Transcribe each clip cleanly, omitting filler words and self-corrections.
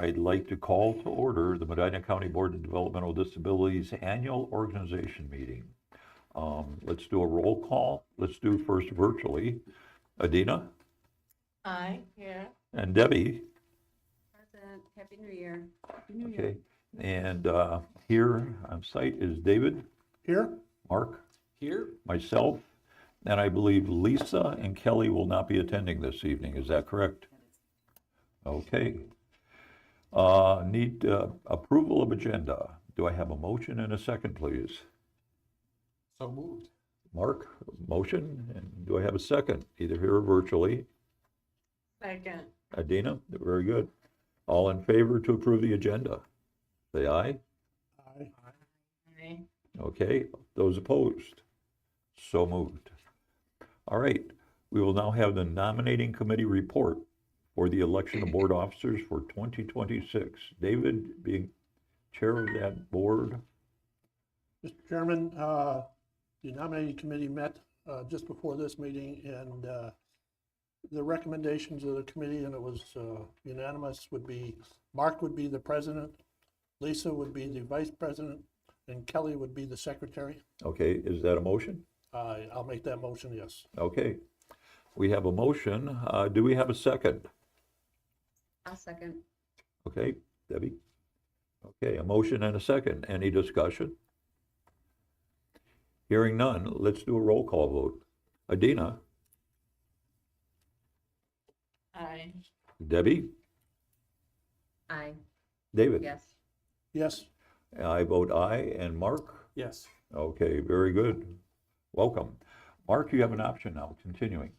I'd like to call to order the Medina County Board of Developmental Disabilities Annual Organization Meeting. Let's do a roll call. Let's do first virtually. Adina? Aye, here. And Debbie? Present. Happy New Year. Okay. And here on site is David? Here. Mark? Here. Myself? And I believe Lisa and Kelly will not be attending this evening. Is that correct? Okay. Need approval of agenda. Do I have a motion and a second, please? So moved. Mark, motion, and do I have a second, either here or virtually? Second. Adina, very good. All in favor to approve the agenda? Say aye. Aye. Aye. Okay, those opposed? So moved. All right, we will now have the nominating committee report for the election of board officers for 2026. David, being chair of that board. Mr. Chairman, the nominating committee met just before this meeting, and the recommendations of the committee, and it was unanimous, would be Mark would be the president, Lisa would be the vice president, and Kelly would be the secretary. Okay, is that a motion? I'll make that motion, yes. Okay, we have a motion. Do we have a second? I'll second. Okay, Debbie? Okay, a motion and a second. Any discussion? Hearing none, let's do a roll call vote. Adina? Aye. Debbie? Aye. David? Yes. Yes. I vote aye. And Mark? Yes. Okay, very good. Welcome. Mark, you have an option now, continuing.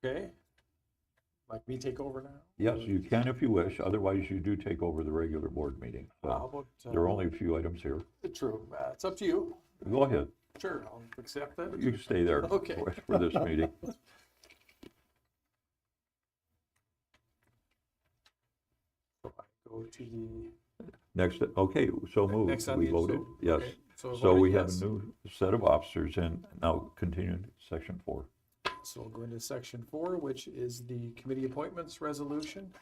Okay. Like me take over now? Yes, you can if you wish. Otherwise, you do take over the regular board meeting. How So about, there are only a few items here. true, it's up to you. Go ahead. Sure, I'll accept that. You can stay there Okay. for this meeting. So I go to the. Next, okay, so moved. Next on We the- voted, so- yes. okay, So voted we have yes. a new set of officers and now continuing section 4. So we'll go into section 4, which is the committee appointments resolution.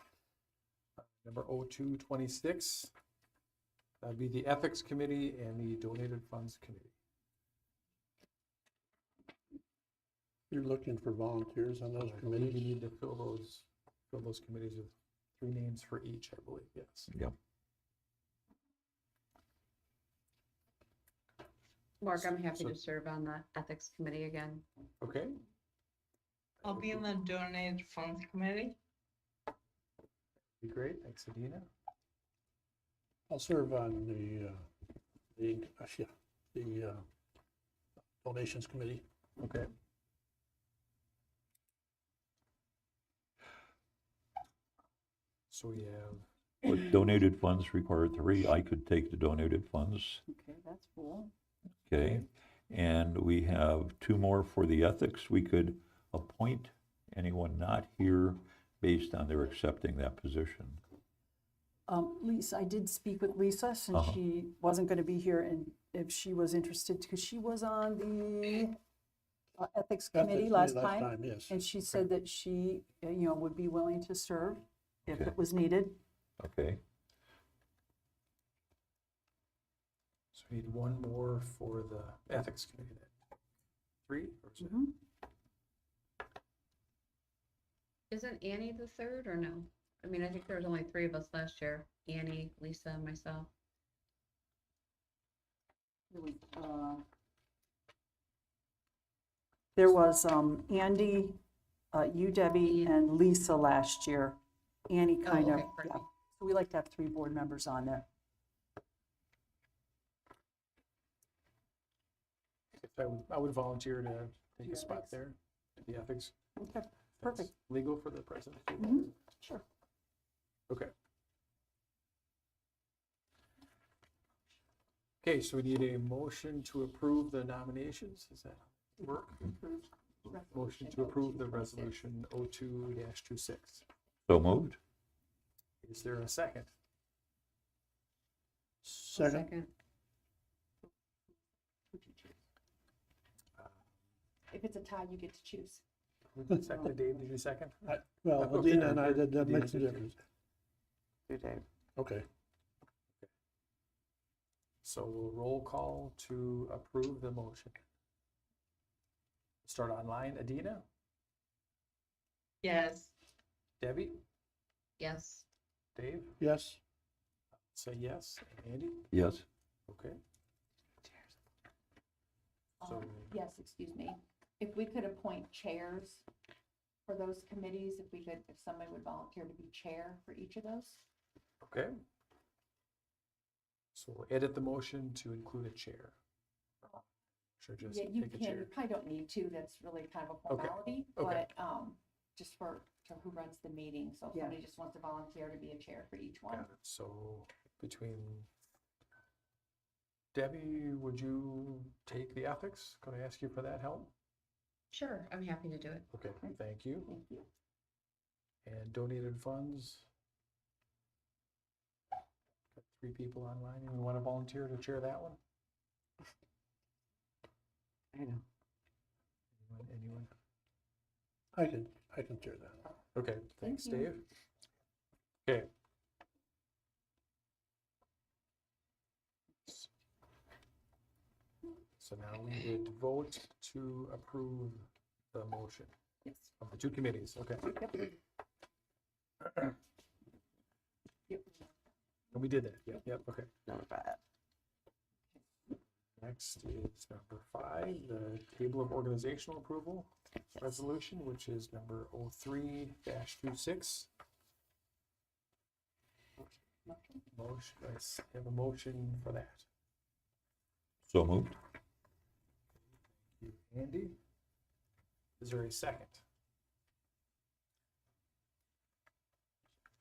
Number 0226. That'd be the ethics committee and the donated funds committee. You're looking for volunteers on those I believe committees? you need to fill those committees with 3 names for each, I believe, yes. Yep. Mark, I'm happy So- to serve on the ethics committee again. Okay, I'll be in the donated funds committee. be great, thanks Adina. I'll serve on the donations committee. Okay. So we have, But donated funds require 3. I could take the donated funds, Okay, that's cool. okay? And we have 2 more for the ethics. We could appoint anyone not here based on their accepting that position. Lisa, I did speak with Lisa since Uh-huh. she wasn't going to be here, and if she was interested, because she was on the ethics committee last time, Yes. and she said that she, would be willing to serve if Okay. it was needed. Okay, so we need 1 more for the ethics committee then. 3? Or is it- Mhm. Isn't Annie the third or no? I mean, I think there was only 3 of us last year. Annie, Lisa, and myself. There was Andy, you, Debbie, and Lisa last year. Annie kind of, okay, perfect. yeah. So we like to have 3 board members on there. I would volunteer to take a spot there, the ethics. Okay, perfect. That's legal for the president. Mhm, Sure. Okay. Okay, so we need a motion to approve the nominations, is that work? Motion to approve the resolution 02-26. so moved? Is there a second? Second. If it's a tie, you get to choose. Second, Dave, did you second? Well, Okay, Adina and I or did, that Adina makes a did too. difference. do Dave. Okay. So we'll roll call to approve the motion. Start online. Adina, Yes. Debbie, Yes. Dave, Yes, say yes, and Andy, Yes, okay. So- Yes, excuse me. If we could appoint chairs for those committees, if somebody would volunteer to be chair for each of those? Okay. So we'll edit the motion to include a chair. Sure, just Yeah, you take a can, you chair. probably don't need to, that's really kind of a Okay, formality, okay. but, just for who runs the meeting, so if Yeah. somebody just wants to volunteer to be a chair for each one. Got it. So between Debbie, would you take the ethics? Could I ask you for that help? Sure, I'm happy to do it. Okay, thank you. Thank you. And donated funds? Got 3 people online. You want to volunteer to chair that one? I know. Anyone? I can chair that. Okay, thanks, you. Dave. Okay. So now we would vote to approve the motion Yes. of the 2 committees, okay? Yep. And we did that, yep, okay. Number 5. Next is number 5, the table of organizational approval resolution, which is number 03-26. Motion, let's have a motion for that. so moved. Thank you, Andy. Is there a second?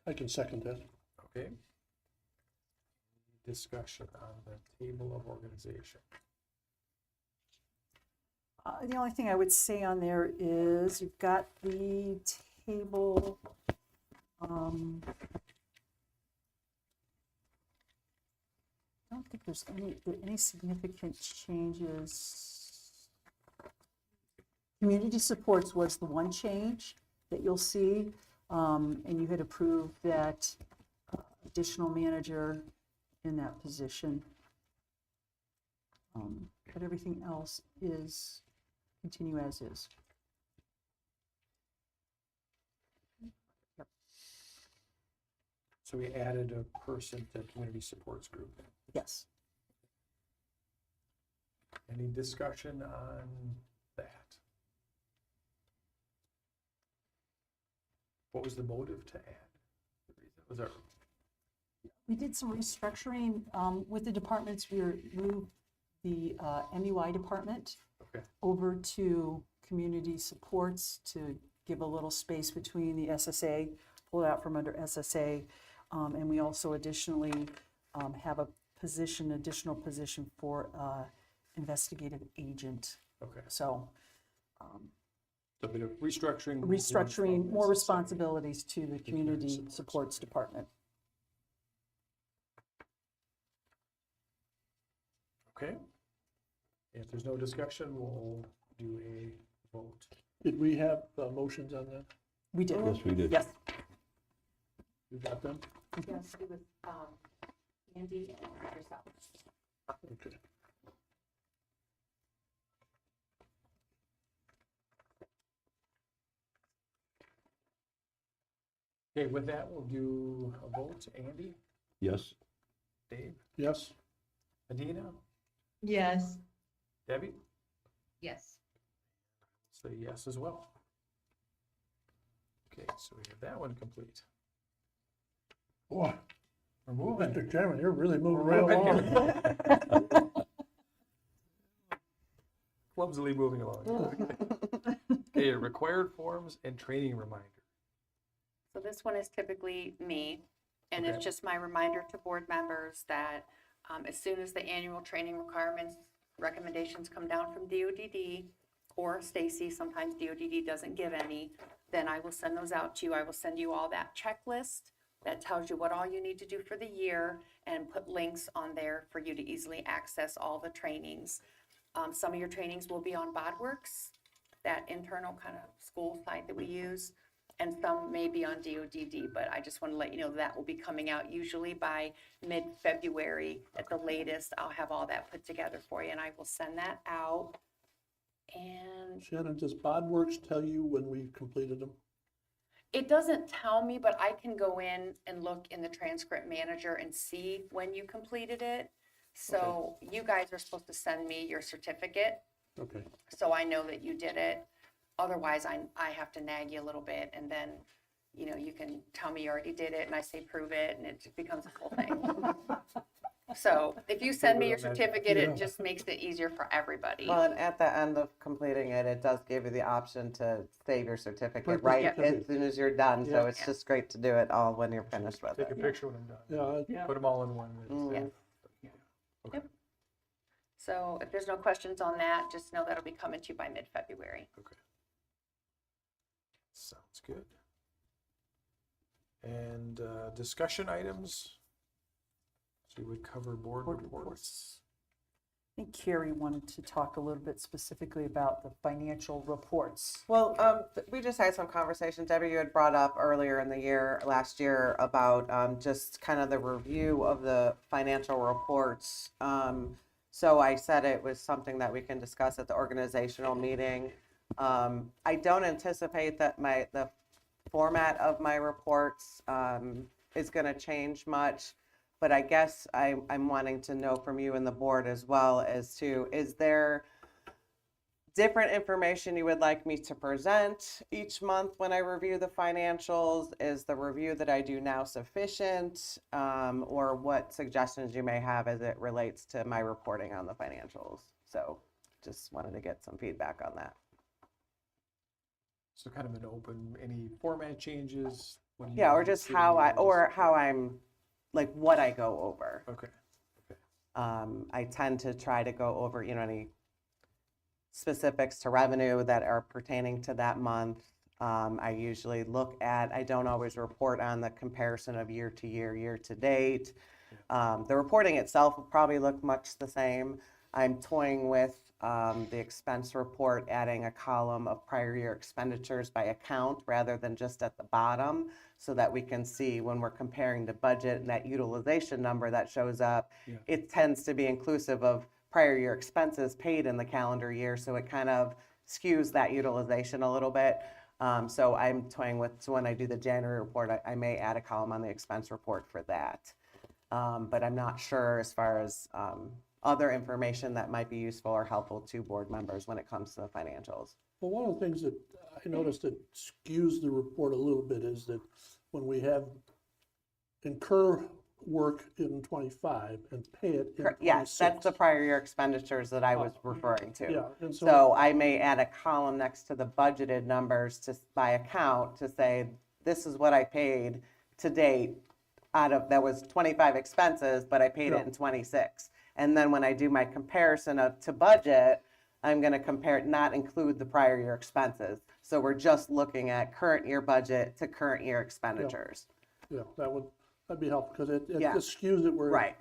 I can second that. Okay. Discussion on the table of organization. The only thing I would say on there is you've got the table. I don't think there's any significant changes. Community supports was the one change that you'll see, and you had approved that additional manager in that position. But everything else is continue as is. So we added a person to community supports group. Yes. Any discussion on that? What was the motive to add? Was there, We did some restructuring with the departments. We moved the MUI department okay, over to community supports to give a little space between the SSA, pull it out from under SSA. And we also additionally have a position, additional position for investigative agent. okay. So So a bit of restructuring. restructuring from more SSA. responsibilities to the community Supports. supports department. Okay. If there's no discussion, we'll do a vote. Did we have motions on that? We did. Yes, we did. Yes. You got them? Yes, it was, Andy and yourself. Okay. Okay, with that, we'll do a vote. Andy, Yes, Dave, Yes, Medina, Yes. Debbie, Yes. say yes as well. Okay, so we have that one complete. boy, We're moving. Mr. Chairman, you're really moving We're right moving along. Clumsily moving along. Okay, required forms and training reminder. So this one is typically me, and Okay. it's just my reminder to board members that as soon as the annual training requirements recommendations come down from DODD or Stacy, sometimes DODD doesn't give any, then I will send those out to you. I will send you all that checklist that tells you what all you need to do for the year and put links on there for you to easily access all the trainings. Some of your trainings will be on BodWorks, that internal kind of school site that we use. and some may be on DODD, but I just want to let you know that will be coming out usually by mid-February at the latest. I'll have all that put together for you, and I will send that out. And Shannon, does BodWorks tell you when we've completed them? it doesn't tell me, but I can go in and look in the transcript manager and see when you completed it. So you guys are supposed to send me your certificate, Okay, so I know that you did it. Otherwise, I have to nag you a little bit, and then, you know, you can tell me you already did it, and I say prove it, and it becomes a full thing. So if you send me your certificate, Yeah. it just makes it easier for everybody. Well, and at the end of completing it, it does give you the option to save your certificate Print the right certificate. as soon as you're done. So Yeah. it's just great to do it all when you're finished with Take a it. picture when I'm done. yeah, Put them all in one. Mhm. Okay. Yep. So if there's no questions on that, just know that'll be coming to you by mid-February. Okay. Sounds good. And discussion items? So we would cover board reports. I think Carrie wanted to talk a little bit specifically about the financial reports. Well, we just had some conversations. Debbie, you had brought up earlier in the year, last year, about just kind of the review of the financial reports. So I said it was something that we can discuss at the organizational meeting. I don't anticipate that the format of my reports is going to change much. But I guess I'm wanting to know from you and the board as well as to, is there different information you would like me to present each month when I review the financials? Is the review that I do now sufficient? Or what suggestions you may have as it relates to my reporting on the financials? So just wanted to get some feedback on that. So kind of an open, any format changes? What do you Yeah, or want to just see? how Just- I'm, like what I go over. Okay. I tend to try to go over, any specifics to revenue that are pertaining to that month. I usually I don't always report on the comparison of year to year, year to date. The reporting itself will probably look much the same. I'm toying with the expense report, adding a column of prior year expenditures by account rather than just at the bottom, so that we can see when we're comparing the budget and that utilization number that shows up, it tends to be inclusive of prior year expenses paid in the calendar year, so it kind of skews that utilization a little bit. So I'm toying with, so when I do the January report, I may add a column on the expense report for that. But I'm not sure as far as other information that might be useful or helpful to board members when it comes to the financials. well, one of the things that I noticed that skews the report a little bit is that when we have incur work in 25 and pay it in 26. Yes, that's the prior year expenditures that I was referring to. Yeah, and So I may add a column next to the budgeted numbers by account to say, this is what I paid to date that was 25 expenses, but I paid it in 26. And then when I do my comparison to budget, I'm going to compare, not include the prior year expenses. So we're just looking at current year budget to current year expenditures. Yeah, that'd be helpful, because it Yeah. just skews it where. Right,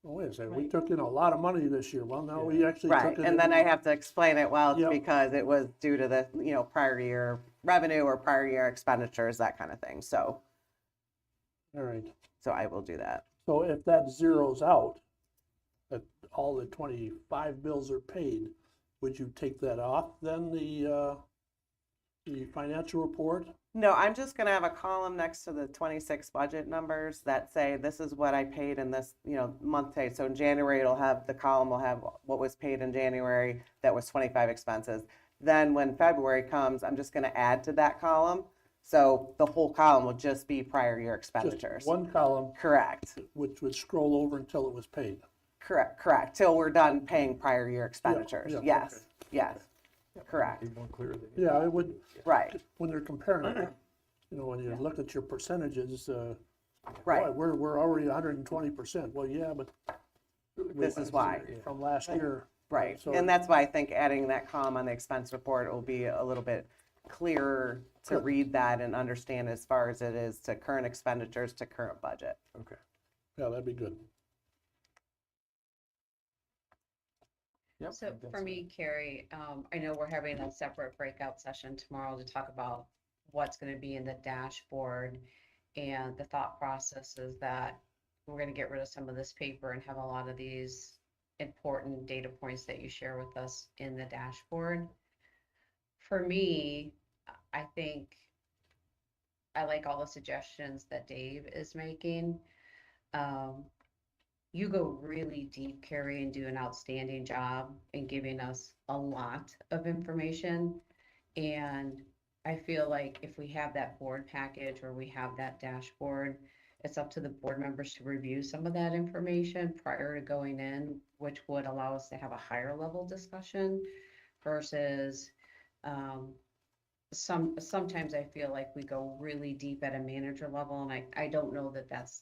Oh, wait a second, we took in a lot of money this year. Well, now we actually right. took it. And then I have to explain it, well, it's Yep. because it was due to the, prior year revenue or prior year expenditures, that kind of thing. So All right, I will do that. so if that zeroes out, that all the 25 bills are paid, would you take that off then, the financial report? No, I'm just gonna have a column next to the 26 budget numbers that say, this is what I paid in this, month to date. So in January, the column will have what was paid in January, that was 25 expenses. Then when February comes, I'm just gonna add to that column. So the whole column will just be prior year expenditures. Just one column, Correct, which would scroll over until it was paid. correct, till we're done paying prior year expenditures. yeah, Yes, okay. yes, correct, Be more clear than. Yeah, it would, right, when they're comparing, it, when you look at your percentages, right. boy, we're already 120%. Well, yeah, but. This is why. From last year. Right, So- and that's why I think adding that column on the expense report will be a little bit clearer to Good. read that and understand as far as it is to current expenditures to current budget. Okay. Yeah, that'd be good. Yep. So for me, Carrie, I know we're having a separate breakout session tomorrow to talk about what's gonna be in the dashboard and the thought process is that we're gonna get rid of some of this paper and have a lot of these important data points that you share with us in the dashboard. For me, I think I like all the suggestions that Dave is making. Um, you go really deep, Carrie, and do an outstanding job in giving us a lot of information. And I feel like if we have that board package or we have that dashboard, it's up to the board members to review some of that information prior to going in, which would allow us to have a higher level discussion versus, sometimes I feel like we go really deep at a manager level, and I don't know that that's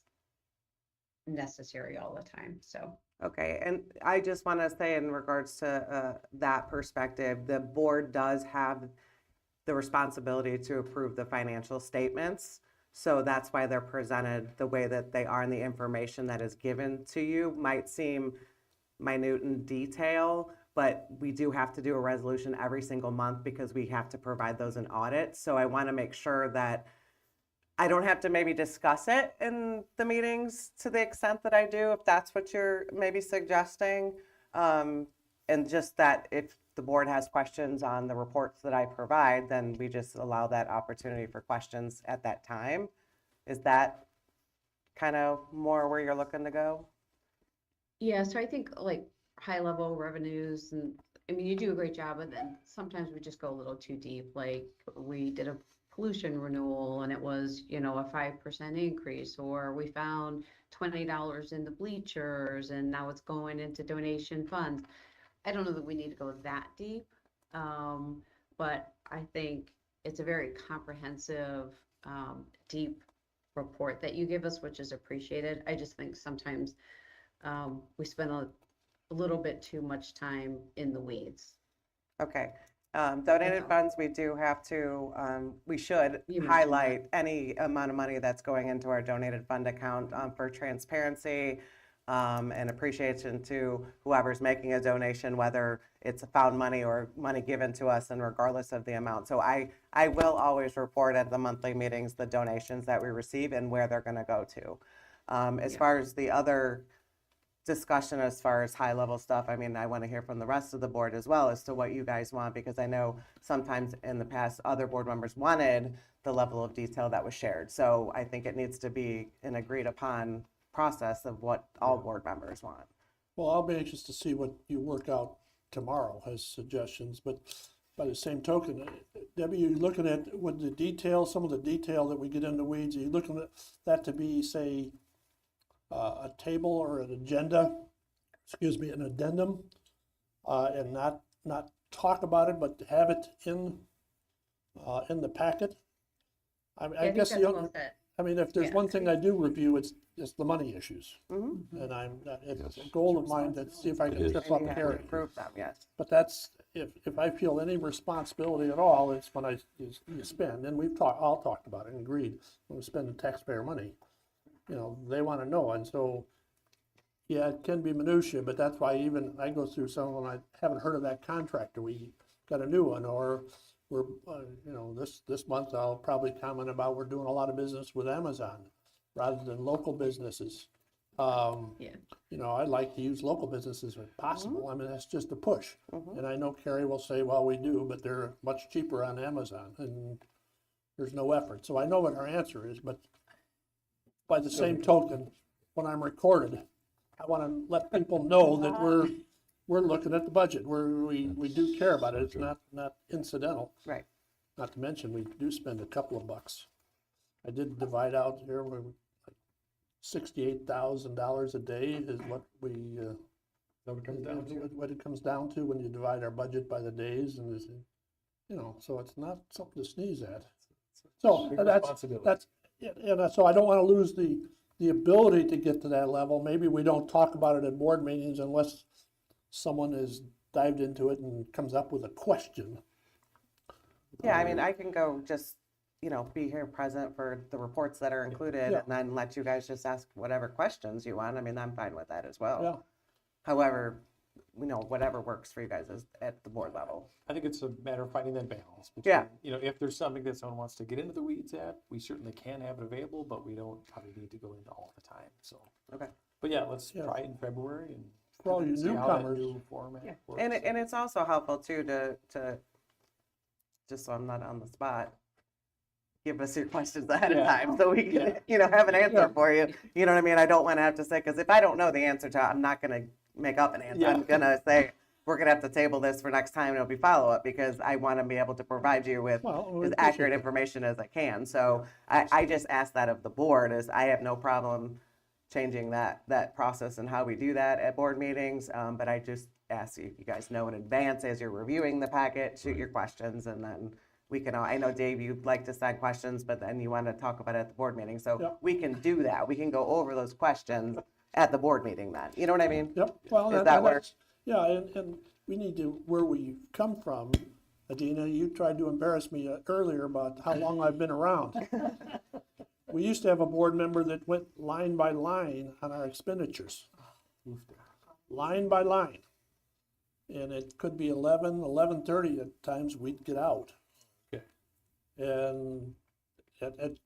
necessary all the time, so. Okay, and I just want to say in regards to that perspective, the board does have the responsibility to approve the financial statements. So that's why they're presented the way that they are, and the information that is given to you might seem minute in detail, but we do have to do a resolution every single month because we have to provide those in audit. So I want to make sure that I don't have to maybe discuss it in the meetings to the extent that I do, if that's what you're maybe suggesting. And just that if the board has questions on the reports that I provide, then we just allow that opportunity for questions at that time. Is that kind of more where you're looking to go? Yeah, so I think like high level revenues and, I mean, you do a great job, and then sometimes we just go a little too deep. Like we did a pollution renewal and it was, a 5% increase, or we found $20 in the bleachers and now it's going into donation funds. I don't know that we need to go that deep. But I think it's a very comprehensive, deep report that you give us, which is appreciated. I just think sometimes we spend a little bit too much time in the weeds. Okay. Donated all. funds, we do have to, we should You mentioned highlight any amount of money that's going into our donated fund account for transparency and appreciation to whoever's making a donation, whether it's found money or money given to us, and regardless of the amount. So I will always report at the monthly meetings the donations that we receive and where they're going to go to. As Yeah. far as the other discussion, as far as high level stuff, I mean, I want to hear from the rest of the board as well as to what you guys want, because I know sometimes in the past other board members wanted the level of detail that was shared. So I think it needs to be an agreed upon process of what all board members want. Well, I'll be anxious to see what you work out tomorrow as suggestions, but by the same token, Debbie, you're looking at with the detail, some of the detail that we get in the weeds, are you looking at that to be, say, a table or an agenda, an addendum, and not talk about it, but have it in the packet? I Yeah, I think guess that's the well only, said. I mean, if there's Yeah. one thing I do review, it's the money issues. Mm-hmm. And it's Yes. a goal of mine to see if I It can is. trip And up you have to Carrie. approve them, yes. But that's, if I feel any responsibility at all, it's when you spend, and all talked about it and agreed, when we spend the taxpayer money, they want to know, and so, yeah, it can be minutia, but that's why even I go through some when I haven't heard of that contractor, we got a new one, or we're, this month I'll probably comment about we're doing a lot of business with Amazon rather than local businesses. Yeah. I'd like to use local businesses if possible. I mean, that's just a push. And I know Carrie will say, well, we do, but they're much cheaper on Amazon and there's no effort. So I know what her answer is, but by the same token, when I'm recorded, I want to let people know that we're looking at the budget. We do care about it. It's not incidental. Right. Not to mention, we do spend a couple of bucks. I did divide out here, we're like $68,000 a day is what we, That what comes down to. what it comes down to when you divide our budget by the days, and so it's not something to sneeze at. So Big that's, responsibility. so I don't want to lose the ability to get to that level. Maybe we don't talk about it at board meetings unless someone has dived into it and comes up with a question. Yeah, I mean, I can go just, be here present for the reports that are included Yeah. and then let you guys just ask whatever questions you want. I mean, I'm fine with that as well. Yeah. However, whatever works for you guys is at the board level. I think it's a matter of finding that balance. Yeah. Between, if there's something that someone wants to get into the weeds at, we certainly can have it available, but we don't probably need to go into all the time, so. Okay. But yeah, let's Yeah. try it in February and. For all you see how that newcomers. new format works. And it's also helpful too to, just so I'm not on the spot, give us your questions ahead of Yeah. time so we can, have an answer for you. You know what I mean? I don't want to have to say, because if I don't know the answer to it, I'm not going to make up an answer. Yeah. I'm going to say, we're going to have to table this for next time and it'll be follow-up because I want to be able to provide you with Well, we as appreciate accurate that. information as I can. So I just ask that of the board is I have no problem changing that process and how we do that at board meetings. But I just ask you guys know in advance as you're reviewing the packet, shoot your questions and then we can, I know Dave, you'd like to send questions, but then you want to talk about it at the board meeting. So Yep. we can do that. We can go over those questions at the board meeting then. You know what I mean? Yep, well, Does and that work? that's, yeah, and we need to, where we come from, Adina, you tried to embarrass me earlier about how long I've been around. We used to have a board member that went line by line on our expenditures, line by line. And it could be 11:30 at times we'd get out. Okay. And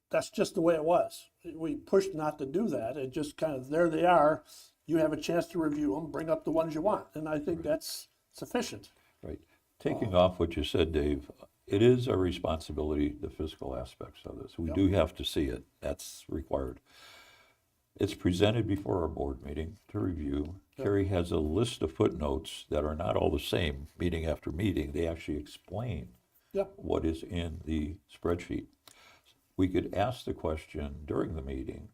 that's just the way it was. We pushed not to do that. It just kind of, there they are. You have a chance to review them, bring up the ones you want. And I think that's sufficient. Right. Taking off what you said, Dave, it is our responsibility, the fiscal aspects of this. We Yep. do have to see it. That's required. It's presented before our board meeting to review. Yep. Carrie has a list of footnotes that are not all the same, meeting after meeting. They actually explain Yep. what is in the spreadsheet. We could ask the question during the meeting,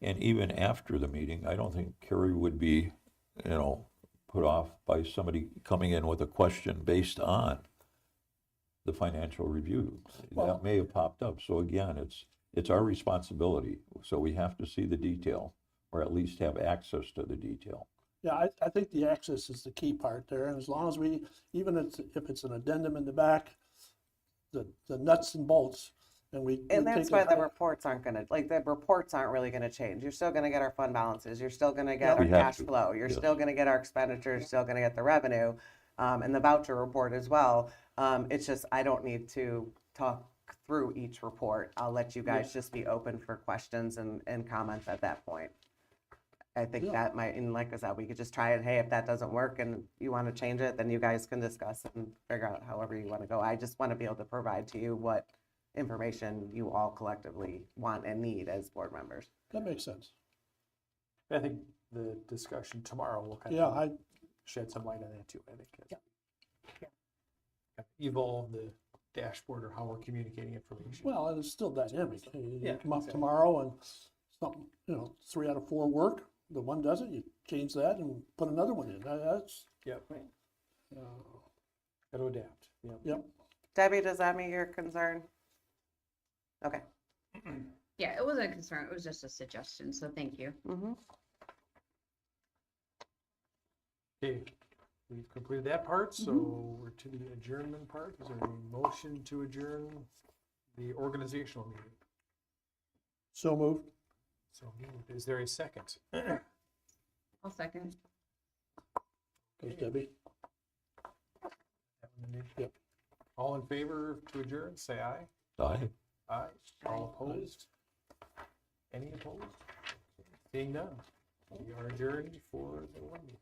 and even after the meeting. I don't think Carrie would be, put off by somebody coming in with a question based on the financial review. Well- That may have popped up. So again, it's our responsibility. So we have to see the detail, or at least have access to the detail. Yeah, I think the access is the key part there. And as long as we, even if it's an addendum in the back, the nuts and bolts, and we. And we that's take why it the right- reports aren't gonna, the reports aren't really gonna change. You're still gonna get our fund balances, you're still gonna get our We have cash to, flow, you're yes. still gonna get our expenditures, you're still gonna get the revenue, and the voucher report as well. It's just, I don't need to talk through each report. I'll let you guys just be open for questions and comments at that point. I think Yeah. that might, and like I said, we could just try it, hey, if that doesn't work and you wanna change it, then you guys can discuss and figure out however you wanna go. I just wanna be able to provide to you what information you all collectively want and need as board members. That makes sense. I think the discussion tomorrow will kind Yeah, of shed some light on that too, I think. Evolve the dashboard or how we're communicating information. well, and it's still dynamic. You Yeah, come up exactly. tomorrow and something, 3 out of 4 work, the one doesn't, you change that and put another one in. That's, Yep, uh, gotta adapt, yep. yep. Debbie, does that meet your concern? Okay. Yeah, it wasn't a concern, it was just a suggestion, so thank you. Mm-hmm. Okay, we've completed that part, so we're to the adjournment part. Is there a motion to adjourn the organizational meeting? So moved. So moved. Is there a second? I'll second. Goes Debbie. Yep. All in favor to adjourn, say aye. Aye. Aye. All opposed? Any opposed? Seeing none, we are adjourned for the one meeting.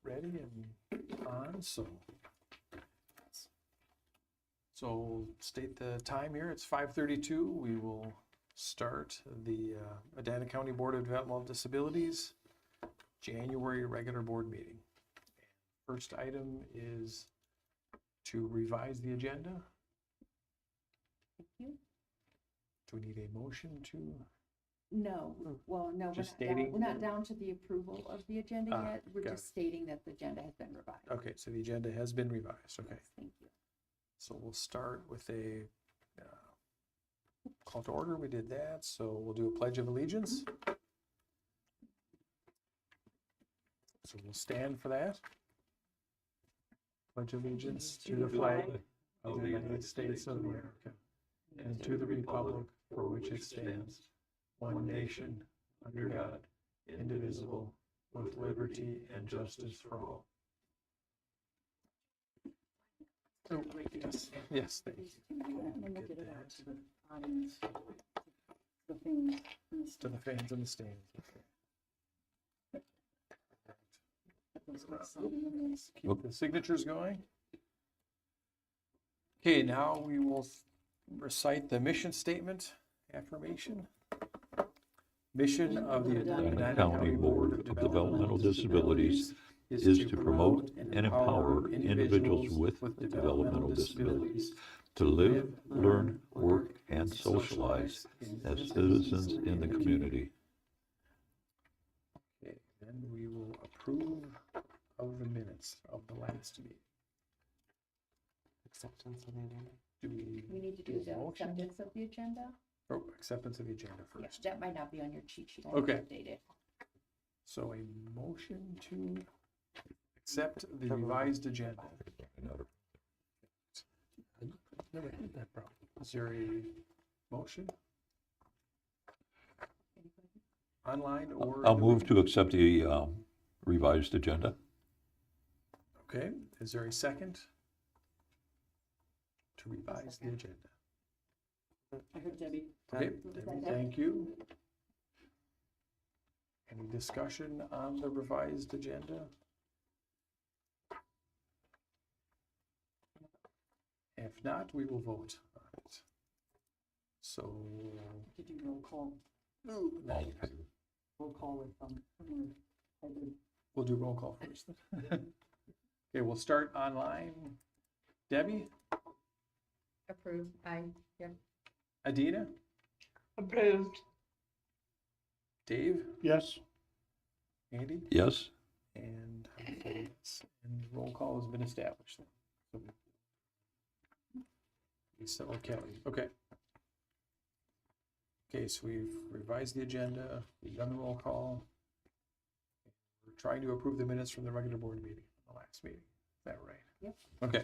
ready and on, so state the time here, it's 5:32. We will start the Medina County Board of Developmental Disabilities January regular board meeting. First item is to revise the agenda. Thank you. Do we need a motion to? No, well, no, Just we're not down, stating? we're not down to the approval of the agenda Ah, yet. We're got just stating that the agenda has been revised. Okay, so the agenda has been revised, okay. Yes, thank you. So we'll start with a call to order, we did that, so we'll do a pledge of allegiance. So we'll stand for that. Pledge allegiance to the flag of the United States of America and to the republic for which it stands, one nation, under God, indivisible, with liberty and justice for all. Oh, yes, yes, thank you. Get that. To the fans in the stands. Keep the signatures going. Okay, now we will recite the mission statement affirmation. Mission of the Medina County Board of Developmental Disabilities is to promote and empower individuals with developmental disabilities to live, learn, work, and socialize as citizens in the community. Okay, then we will approve of the minutes of the last meeting. Acceptance of the agenda. Do we? We need to do the motion? acceptance of the agenda. Oh, acceptance of the agenda Yeah, first. that might not be on your cheat sheet. I have to Okay. update it. So a motion to accept the revised agenda. Never had that problem. Is there a motion? Online or? I'll move to accept the revised agenda. Okay, is there a second? To revise the agenda. I heard Debbie. Okay, Debbie, thank you. Any discussion on the revised agenda? If not, we will vote on it. So, Did you roll call? Roll call with, we'll do roll call first. Okay, we'll start online. Debbie, Approved, yep. Adina, Approved. Dave, Yes, Andy? Yes? And I will say yes. And roll call has been established. So Lisa or Kelly, okay. Okay, so we've revised the agenda, we've done the roll call. We're trying to approve the minutes from the regular board meeting, the last meeting. Is that right? Yep. Okay.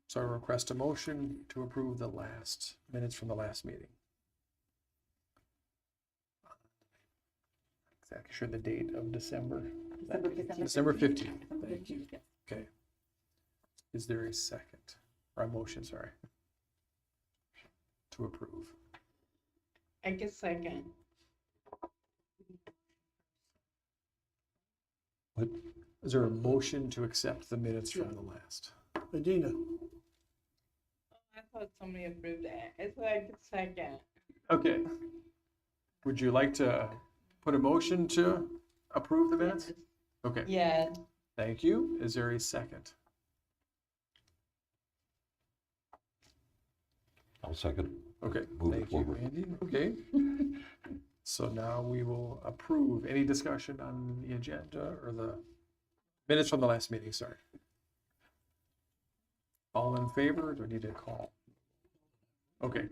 So I request a motion to approve the last minutes from the last meeting. Exactly sure the date of December. December 15th. Thank you. Okay. Is there a second, or a motion, sorry, to approve? I guess second. What? Is there a motion to accept the minutes from the last? Medina, I thought somebody approved that. It's like second. Okay. Would you like to put a motion to approve the minutes? Okay, Yeah, thank you. Is there a second? I'll second. Okay, Move it thank you, forward. Andy. Okay. So now we will approve. Any discussion on the agenda or the minutes from the last meeting, sorry? All in favor? Do I need to call? Okay,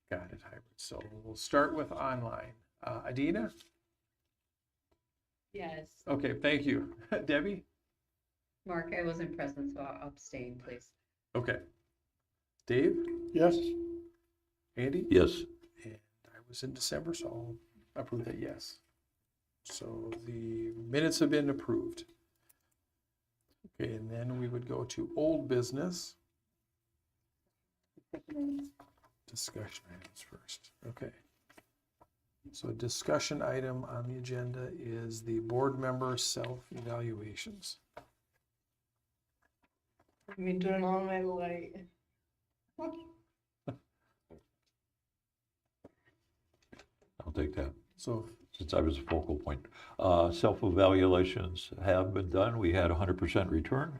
got it, hybrid. So we'll start with online. Adina? yes. Okay, thank you. Debbie? Mark, I wasn't present, so I'll abstain, please. Okay. Dave? yes, Andy? Yes. And I was in December, so I'll approve that, yes. So the minutes have been approved. Okay, and then we would go to old business. Discussion items first, okay. So a discussion item on the agenda is the board member self-evaluations. Let me turn on my light. I'll take that, So since I was a focal point. Self-evaluations have been done. We had 100% return.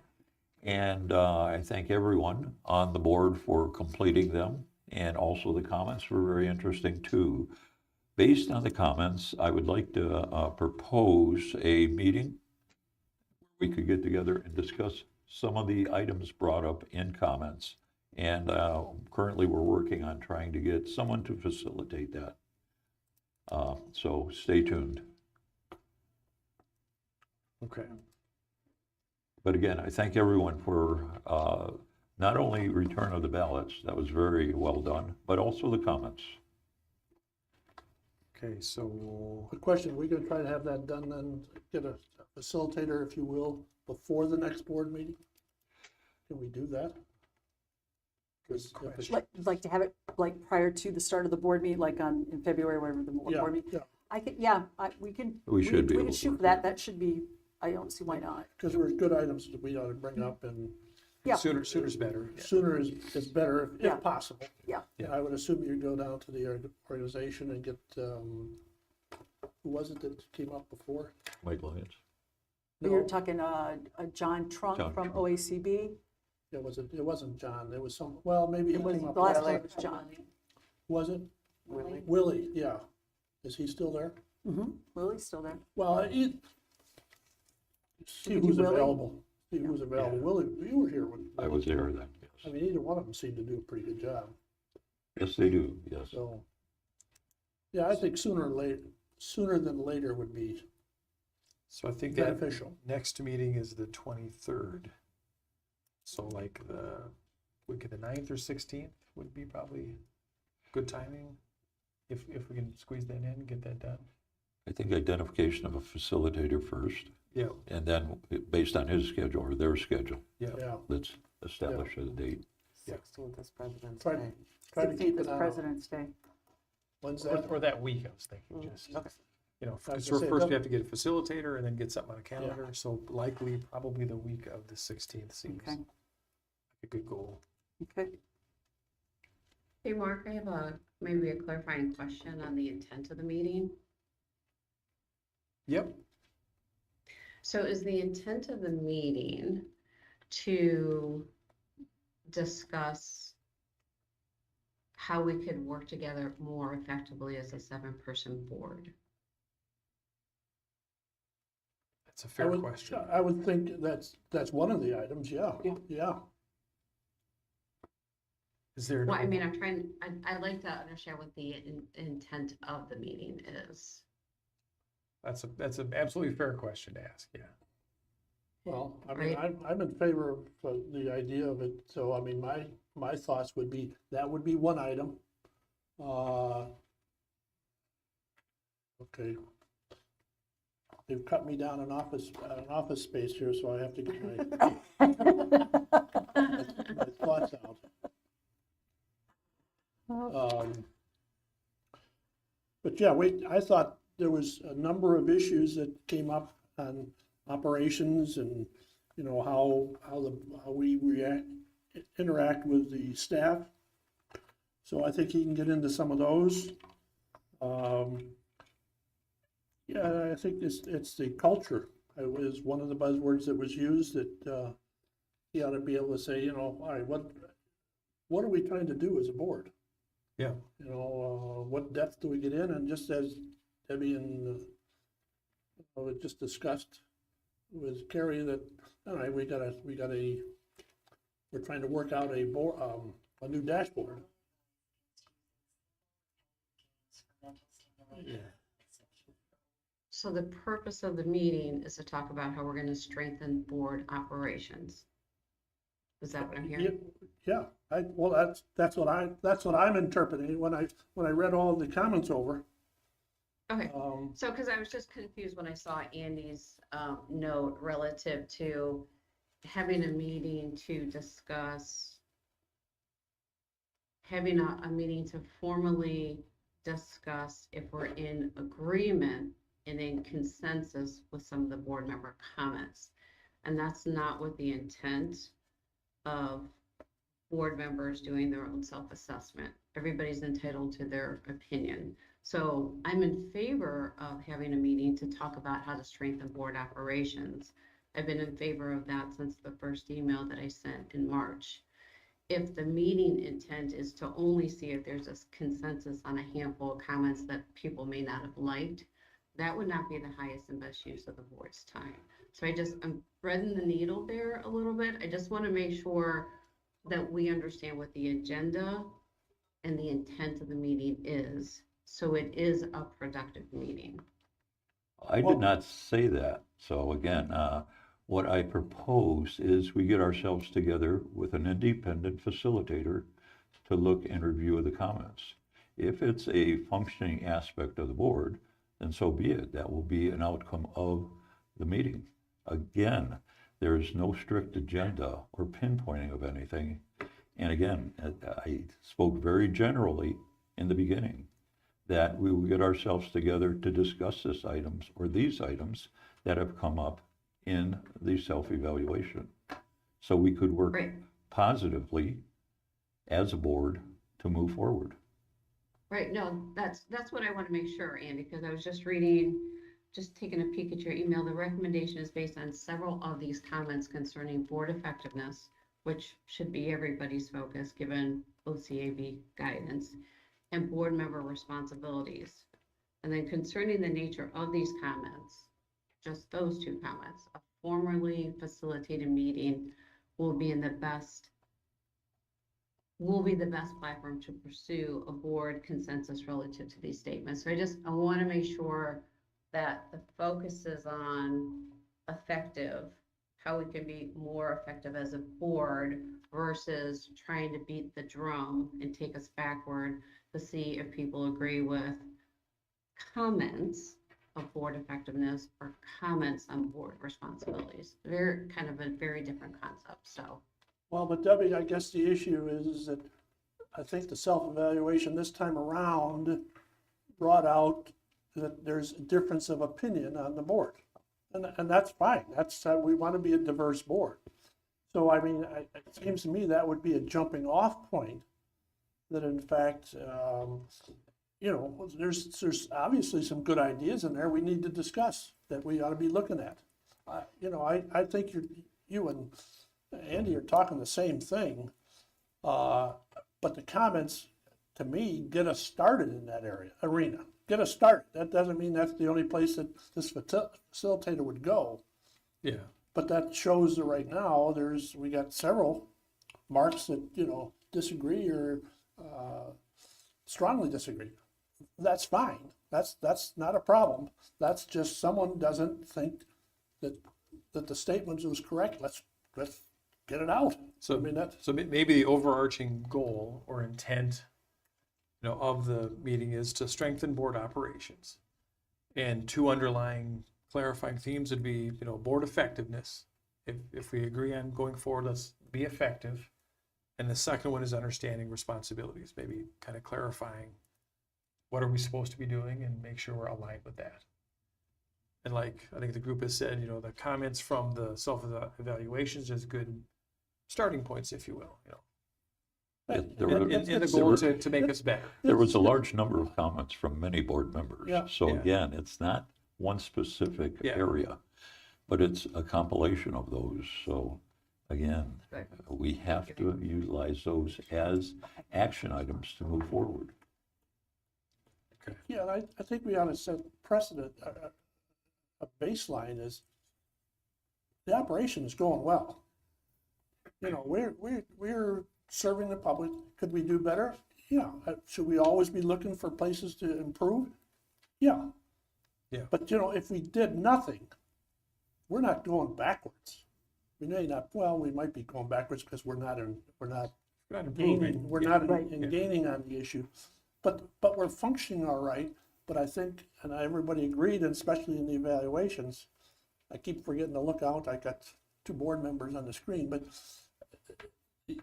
And I thank everyone on the board for completing them. And also the comments were very interesting too. Based on the comments, I would like to propose a meeting. We could get together and discuss some of the items brought up in comments. And currently we're working on trying to get someone to facilitate that. So stay tuned. okay. But again, I thank everyone for not only return of the ballots, that was very well done, but also the comments. Okay, so Good question, we gonna try to have that done then, get a facilitator, if you will, before the next board meeting? Can we do that? 'Cause if it's- Like to have it like prior to the start of the board meeting, like in February, wherever the Yeah, board meeting. yeah, I could, yeah, we can. We should be We able can to shoot work for that. That should be, I don't see why not. because there were good items that we ought to bring up, and Yeah. sooner's better. Yeah. sooner is better Yeah. if possible. Yeah. And I would assume you'd go down to the organization and get, who was it that came up before? Mike Lyons? You're No, talking, John Trunk John from Trunk. OACB. it wasn't John, it was some, well, maybe he It was, came up. the last later. time was John. Was it? Willie? Willie, yeah. Is he still there? Mm-hmm. Lily's still there. Well, see Could you who's Willie? available. See who's available. Willie, you were here when. I was there then, I yes. mean, either one of them seemed to do a pretty good job, Yes, they do, yes. so. Yeah, I think sooner than later would be So I think that beneficial. next meeting is the 23rd. So like the week of the 9th or 16th would be probably good timing. If we can squeeze that in, get that done. I think identification of a facilitator first, Yeah, and then based on his schedule or their schedule, yeah. Yeah, let's establish a date. Yeah. 16th is President's Try- Day. try to 16th keep is it on. President's Day. When's Or, that? or that week, I was thinking, Mm, just, okay. you know, I was because gonna say, first we don't- have to get a facilitator and then get something on a calendar, so likely probably the week of the 16th seems Okay. like a good goal. Okay. Hey, Mark, I have maybe a clarifying question on the intent of the meeting. Yep, So is the intent of the meeting to discuss how we could work together more effectively as a 7-person board? that's a I fair would- question. I would think that's one of the items, yeah, Yeah. yeah. Is there? Well, I mean, I'd like to understand what the intent of the meeting is. That's an absolutely fair question to ask, yeah. Well, I mean, Right. I'm in favor of the idea of it, so I mean, my thoughts would be, that would be one item. Okay. They've cut me down an office space here, so I have to get my thoughts out. But yeah, I thought there was a number of issues that came up on operations and, you know, how we interact with the staff. So I think he can get into some of those. Yeah, I think it's the culture. It was one of the buzzwords that was used, that he ought to be able to say, you know, all right, what are we trying to do as a board? Yeah. You know, what depth do we get in? And just as Debbie and just discussed with Carrie, that, all right, we're trying to work out a new dashboard. Yeah. So the purpose of the meeting is to talk about how we're gonna strengthen board operations. Is that what I'm hearing? Yeah, well, that's what I'm interpreting when I read all the comments over. Okay, so, because I was just confused when I saw Andy's note relative to having a meeting to discuss, having a meeting to formally discuss if we're in agreement and in consensus with some of the board member comments. And that's not with the intent of board members doing their own self-assessment. Everybody's entitled to their opinion. So I'm in favor of having a meeting to talk about how to strengthen board operations. I've been in favor of that since the first email that I sent in March. If the meeting intent is to only see if there's a consensus on a handful of comments that people may not have liked, that would not be the highest and best use of the board's time. So I'm threading the needle there a little bit. I just want to make sure that we understand what the agenda and the intent of the meeting is, so it is a productive meeting. I Well- did not say that. So again, what I propose is we get ourselves together with an independent facilitator to look and review the comments. If it's a functioning aspect of the board, then so be it. That will be an outcome of the meeting. Again, there is no strict agenda or pinpointing of anything. And again, I spoke very generally in the beginning that we will get ourselves together to discuss these items that have come up in the self-evaluation. So we could work Right. positively as a board to move forward. Right, no, that's what I want to make sure, Andy, because I was just taking a peek at your email. The recommendation is based on several of these comments concerning board effectiveness, which should be everybody's focus given OCAB guidance, and board member responsibilities. And then concerning the nature of these comments, just those two comments, a formally facilitated meeting will be the best platform to pursue a board consensus relative to these statements. So I want to make sure that the focus is on effective, how we can be more effective as a board versus trying to beat the drum and take us backward to see if people agree with comments of board effectiveness or comments on board responsibilities. They're kind of a very different concept, so. Well, but Debbie, I guess the issue is that I think the self-evaluation this time around brought out that there's a difference of opinion on the board. And that's fine. That's, we want to be a diverse board. So, I mean, it seems to me that would be a jumping off point that in fact, you know, there's obviously some good ideas in there we need to discuss that we ought to be looking at. You know, I think you and Andy are talking the same thing, but the comments, to me, get us started in that arena. Get us started. That doesn't mean that's the only place that this facilitator would go, Yeah. but that shows that right now we got several marks that, you know, disagree or strongly disagree. That's fine. That's not a problem. That's just someone doesn't think that the statement was correct. Let's get it out. So, I mean, so maybe the overarching goal or intent, you know, of the meeting is to strengthen board operations. And two underlying clarifying themes would be, you know, board effectiveness. If we agree on going forward, let's be effective. And the second one is understanding responsibilities, maybe kind of clarifying what are we supposed to be doing and make sure we're aligned with that. And like I think the group has said, you know, the comments from the self-evaluations is good starting points, if you will, you know. There were- And the goal to make us better. There was a large number of comments from many board members. Yeah. So Yeah. again, it's not one specific Yeah. area, but it's a compilation of those. So again, Right. we have to utilize those as action items to move forward. yeah, and I think we ought to set precedent. A baseline is the operation is going well. You know, we're serving the public. Could we do better? Yeah. Should we always be looking for places to improve? Yeah. Yeah. But you know, if we did nothing, we're not going backwards. We may not. Well, we might be going backwards because we're not Not gaining. improving. We're Yeah. not Right. in gaining on the issue, but we're functioning all right. But I think, and everybody agreed, and especially in the evaluations, I keep forgetting to look out. I got two board members on the screen, but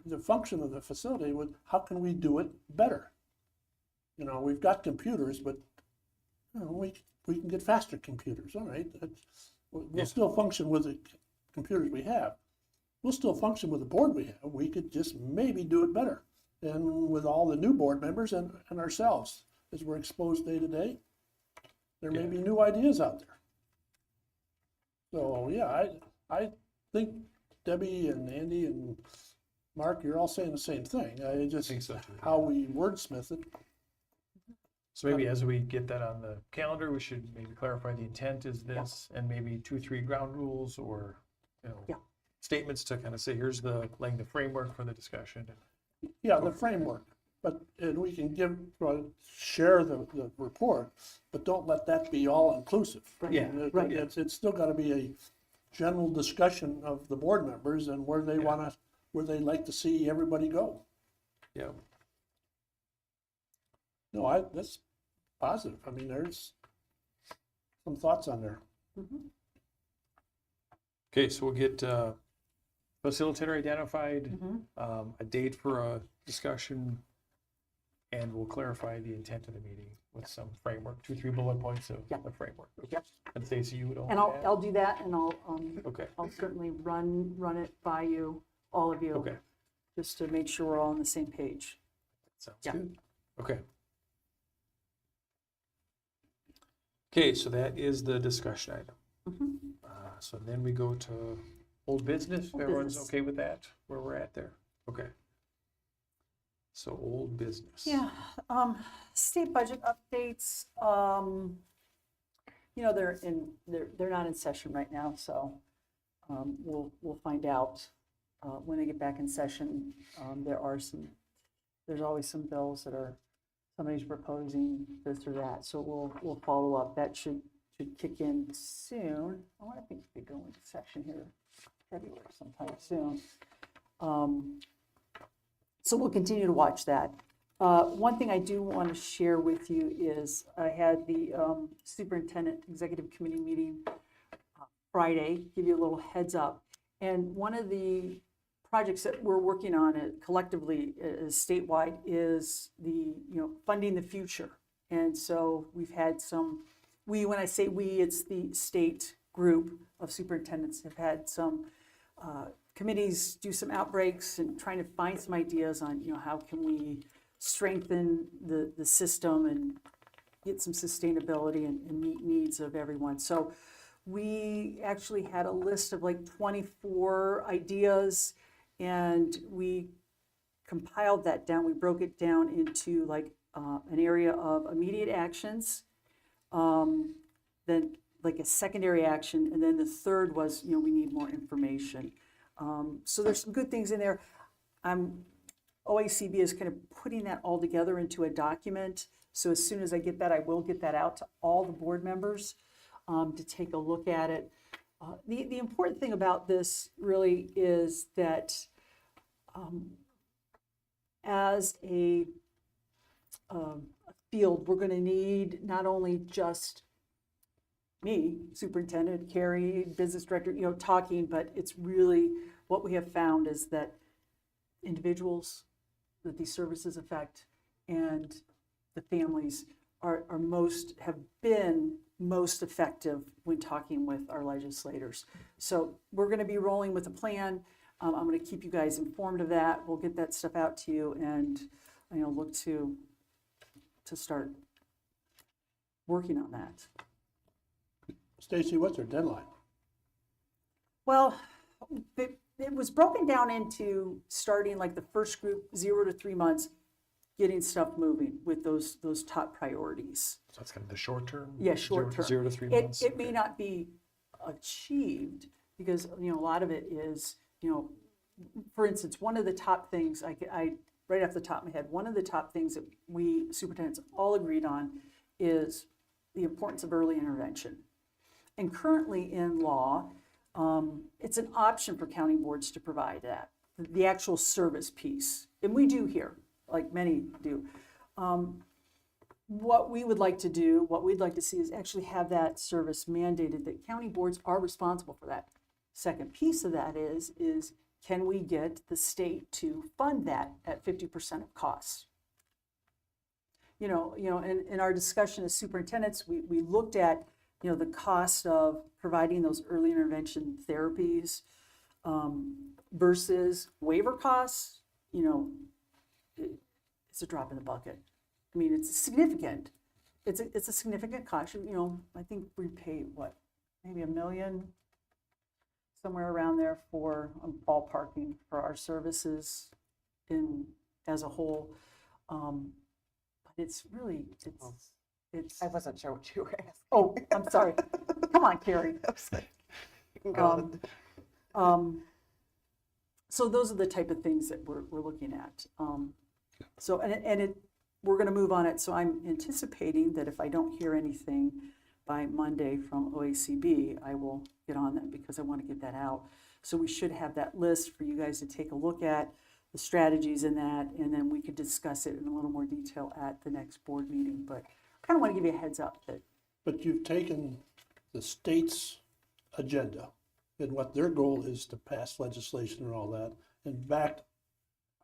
the function of the facility was how can we do it better? You know, we've got computers, but, you know, we can get faster computers, all right? We'll still function with the computers we have. We'll still function with the board we have. We could just maybe do it better. And with all the new board members and ourselves, as we're exposed day to day, there may be new ideas out there. So, yeah, I think Debbie and Andy and Mark, you're all saying the same thing. I just, think so too. how we wordsmith it. So maybe as we get that on the calendar, we should maybe clarify the intent is this, and maybe 2, 3 ground rules or, you know, Yeah. statements to kind of say, here's laying the framework for the discussion. Yeah, the framework, but, and we can share the report, but don't let that be all inclusive. Right. Yeah, right. It's still gotta be a general discussion of the board members and where they where they like to see everybody go. Yeah. No, that's positive. I mean, there's some thoughts on there. Okay, so we'll get facilitator identified, Mhm. a date for a discussion, and we'll clarify the intent of the meeting with some framework, 2, 3 bullet points of Yeah. the framework. Yep. And Stacy, you would own And that? I'll do that, and Okay, I'll certainly run it by you, all of you. okay, Just to make sure we're all on the same page. sounds Yeah. good. Okay. Okay, so that is the discussion item. Mhm. So then we go to old business, if Old everyone's business. okay with that, where we're at there? Okay. So old business. Yeah, state budget updates, you know, they're not in session right now, so, we'll find out, when they get back in session. There's always some bills that somebody's proposing this or that, so we'll follow up. That should kick in soon. I think we could go into session here, February sometime soon. So we'll continue to watch that. One thing I do want to share with you is I had the superintendent executive committee meeting Friday, give you a little heads up. And one of the projects that we're working on collectively statewide is funding the future. And so we've had when I say we, it's the state group of superintendents have had some committees do some outbreaks and trying to find some ideas on, how can we strengthen the system and get some sustainability and meet needs of everyone. So we actually had a list of like 24 ideas, and we compiled that down. We broke it down into like an area of immediate actions, then like a secondary action, and then the third was, we need more information. So there's some good things in there. OACB is kind of putting that all together into a document. So as soon as I get that, I will get that out to all the board members to take a look at it. The important thing about this really is that as a field, we're going to need not only just me, superintendent, Carrie, business director, talking, but it's really what we have found is that individuals that these services affect and the families have been most effective when talking with our legislators. So we're going to be rolling with a plan. I'm going to keep you guys informed of that. We'll get that stuff out to you and look to start working on that. Stacy, what's our deadline? Well, it was broken down into starting like the first group, 0 to 3 months, getting stuff moving with those top priorities. So that's kind of the short term? Yeah, short term. 0 to 3 months? It may not be achieved because, a lot of it is, for instance, one of the top things, I right off the top of my head, one of the top things that we superintendents all agreed on is the importance of early intervention. And currently in law, it's an option for county boards to provide that, the actual service piece. And we do here, like many do. What we would like to do, what we'd like to see is actually have that service mandated, that county boards are responsible for that. Second piece of that is can we get the state to fund that at 50% of costs? in our discussion as superintendents, we looked at, the cost of providing those early intervention therapies versus waiver costs, it's a drop in the bucket. I mean, it's significant. It's a significant cost. I think we pay what, maybe $1 million, somewhere around there for ballparking for our services as a whole. But it's really, it's. I wasn't sure what you were asking. Oh, I'm sorry. Come on, Carrie. You can go. So those are the type of things that we're looking at. So, we're going to move on it. So I'm anticipating that if I don't hear anything by Monday from OACB, I will get on that because I want to get that out. So we should have that list for you guys to take a look at, the strategies in that, and then we could discuss it in a little more detail at the next board meeting. But I kind of want to give you a heads up that. But you've taken the state's agenda and what their goal is to pass legislation and all that, and backed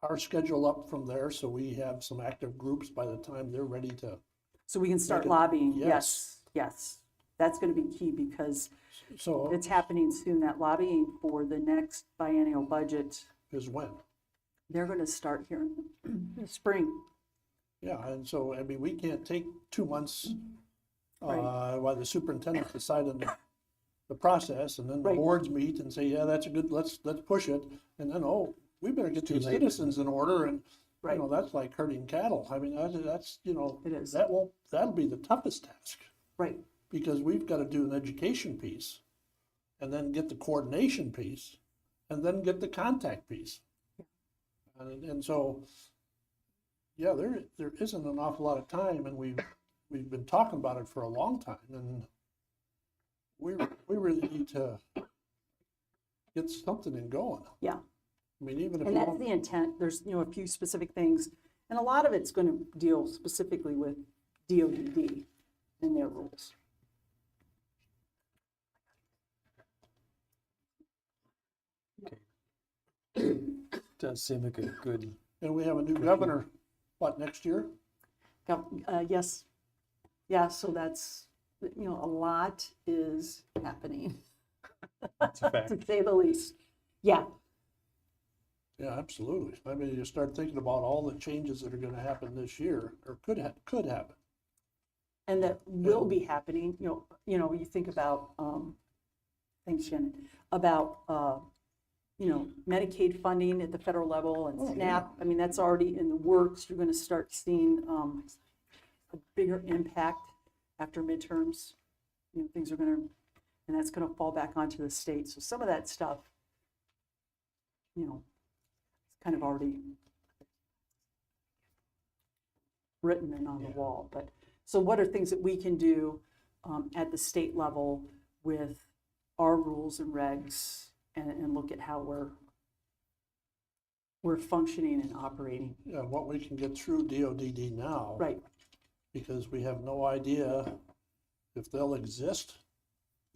our schedule up from there, so we have some active groups by the time they're ready to. So we can start Make it- lobbying, yes. yes. That's going to be key because So it's happening soon, that lobbying for the next biennial budget. is when. They're going to start here in the spring. Yeah, and so, I mean, we can't take 2 months Right. while the superintendent decide on the process, and then the Right. boards meet and say, yeah, that's a good, let's push it, and then, oh, we better get too these late. citizens in order, and, Right. that's like herding cattle. I mean, that's, It is. that'll be the toughest task, Right, because we've got to do an education piece, and then get the coordination piece, and then get the contact piece. And so, yeah, there isn't an awful lot of time, and we've been talking about it for a long time, and we really need to get something in going. yeah. I mean, even if And you that's don't, the intent. There's, a few specific things. And a lot of it's going to deal specifically with DODD and their rules. Does seem like a good, and we have a new governor, what, next year? Yes. Yeah, so that's, a lot is happening, it's a fact. to say the least. Yeah, Yeah, absolutely. I mean, you start thinking about all the changes that are gonna happen this year, or could happen. and that will be happening, you think about, thanks Shannon, about, Medicaid funding at the federal level and Oh, yeah. SNAP. I mean, that's already in the works. You're going to start seeing a bigger impact after midterms. Things are going to, and that's going to fall back onto the state. So some of that stuff, it's kind of already written and on the wall. But so what are things that we can do at the state level with our rules and regs and look at how we're functioning and operating? Yeah, what we can get through DODD now. Right, Because we have no idea if they'll exist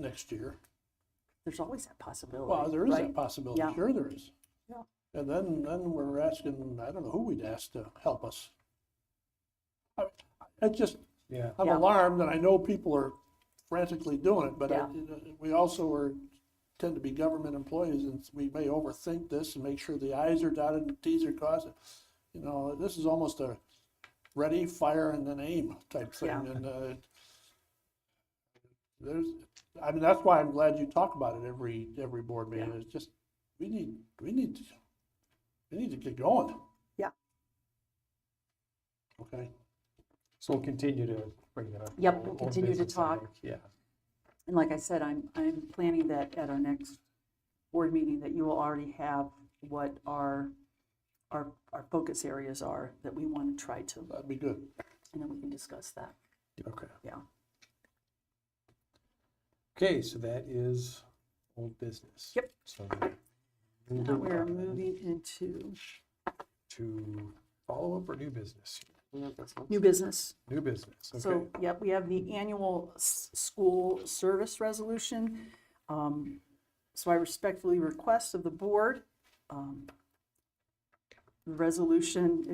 next year. there's always that possibility. Well, there is right? that possibility, Yeah. sure there is. Yeah. And then we're asking, I don't know who we'd ask to help us. I just, Yeah. I'm Yeah. alarmed, and I know people are frantically doing it, but Yeah. we also tend to be government employees, and we may overthink this and make sure the i's are dotted and the t's are crossed. This is almost a ready, fire, and then aim type thing, Yeah. and that's why I'm glad you talk about it every board meeting. Yeah. It's just we need to get going. Yeah. Okay. So we'll continue to bring that up. Yep, we'll Old continue to business, I talk. think. Yeah. And like I said, I'm planning that at our next board meeting, that you will already have what our focus areas are that we want to try to, That'd be good. and then we can discuss that. Okay. Yeah. Okay, so that is old business. Yep. So Now we're moving into to follow-up or new business? new business. New business, okay. So, yep, we have the annual school service resolution. So I respectfully request of the board, the resolution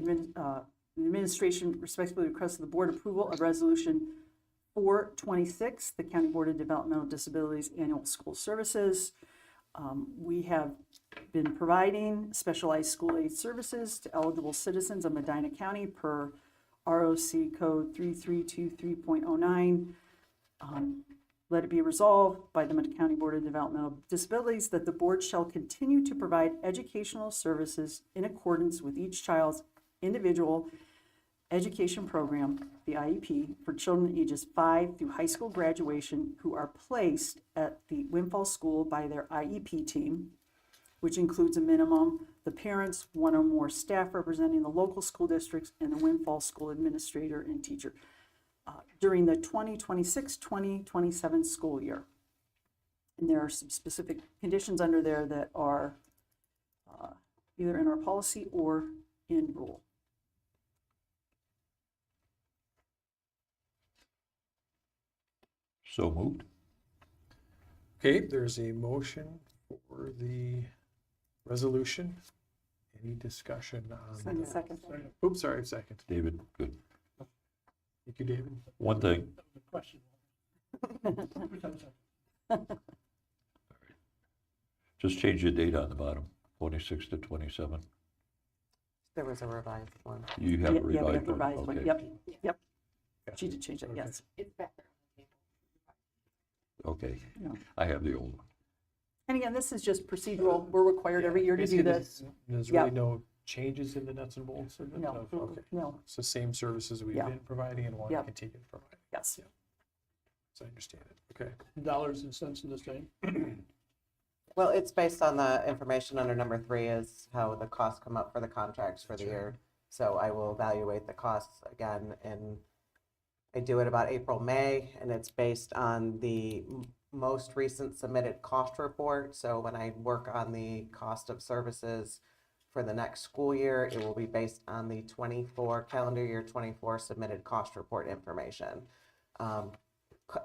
The administration respectfully requests the board approval of Resolution 426, the County Board of Developmental Disabilities Annual School Services. We have been providing specialized school aid services to eligible citizens of Medina County per ROC Code 3323.09. Let it be resolved by the Medina County Board of Developmental Disabilities that the board shall continue to provide educational services in accordance with each child's individual education program, the IEP, for children ages 5 through high school graduation who are placed at the Windfall School by their IEP team, which includes a minimum, the parents, one or more staff representing the local school districts, and the Windfall School administrator and teacher during the 2026-2027 school year. And there are some specific conditions under there that are either in our policy or in rule. So moved. Okay, there's a motion for the resolution. Any discussion on that? Second. Oops, sorry, second. David, good. Thank you, David. One thing, The question. just change the date on the bottom, 26 to 27. There was a revised one. You have a Yeah, we have revised the one, revised one. okay. Yep, yep. Gotcha. She did change it, Okay. yes. It's back there. Okay, Yeah. I have the old one. And again, this is just procedural. We're required every year to Basically, do this. There's Yeah. really no changes in the nuts and bolts of it? No, Okay. no, It's the same services we've Yeah. been providing and want Yeah. to continue to provide, yes. so I understand it. Okay. Dollars and cents are the same. Well, it's based on the information under number 3 is how the costs come up for the contracts for the Sure. year. So I will evaluate the costs again, and I do it about April, May, and it's based on the most recent submitted cost report. So when I work on the cost of services for the next school year, it will be based on the 24 calendar year 24 submitted cost report information.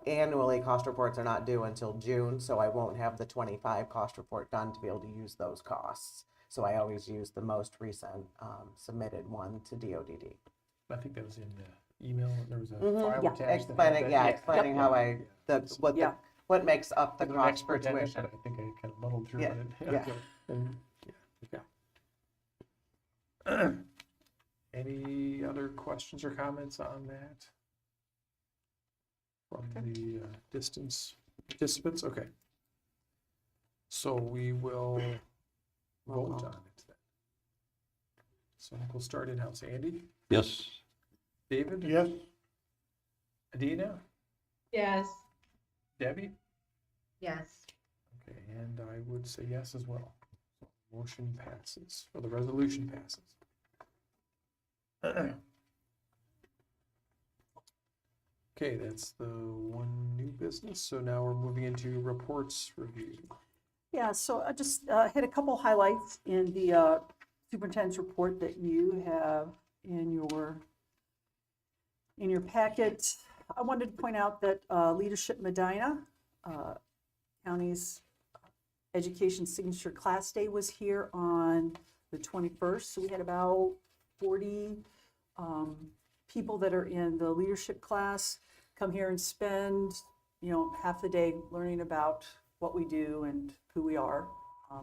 Annually, cost reports are not due until June, so I won't have the 25 cost report done to be able to use those costs. So I always use the most recent submitted one to DODD. I think that was in the email, there was a Mhm. file Yeah. attached. that had Explaining, that. yeah, explaining how I, Yeah. what makes up the I'm an cost per expert at it, tuition. but I think I kind of muddled through Yeah, it. yeah. And, okay. Any other questions or comments on that? From the participants? Okay. So we will vote on it then. So we'll start in-house. Andy? Yes, David? Yes, Adina? Yes. Debbie? Yes. Okay, and I would say yes as well. So motion passes, or the resolution passes. Okay, that's the one new business. So now we're moving into reports review. Yeah, so I just hit a couple highlights in the superintendent's report that you have in your packet. I wanted to point out that Leadership Medina, county's education signature class day, was here on the 21st. So we had about 40 people that are in the leadership class come here and spend, half the day learning about what we do and who we are,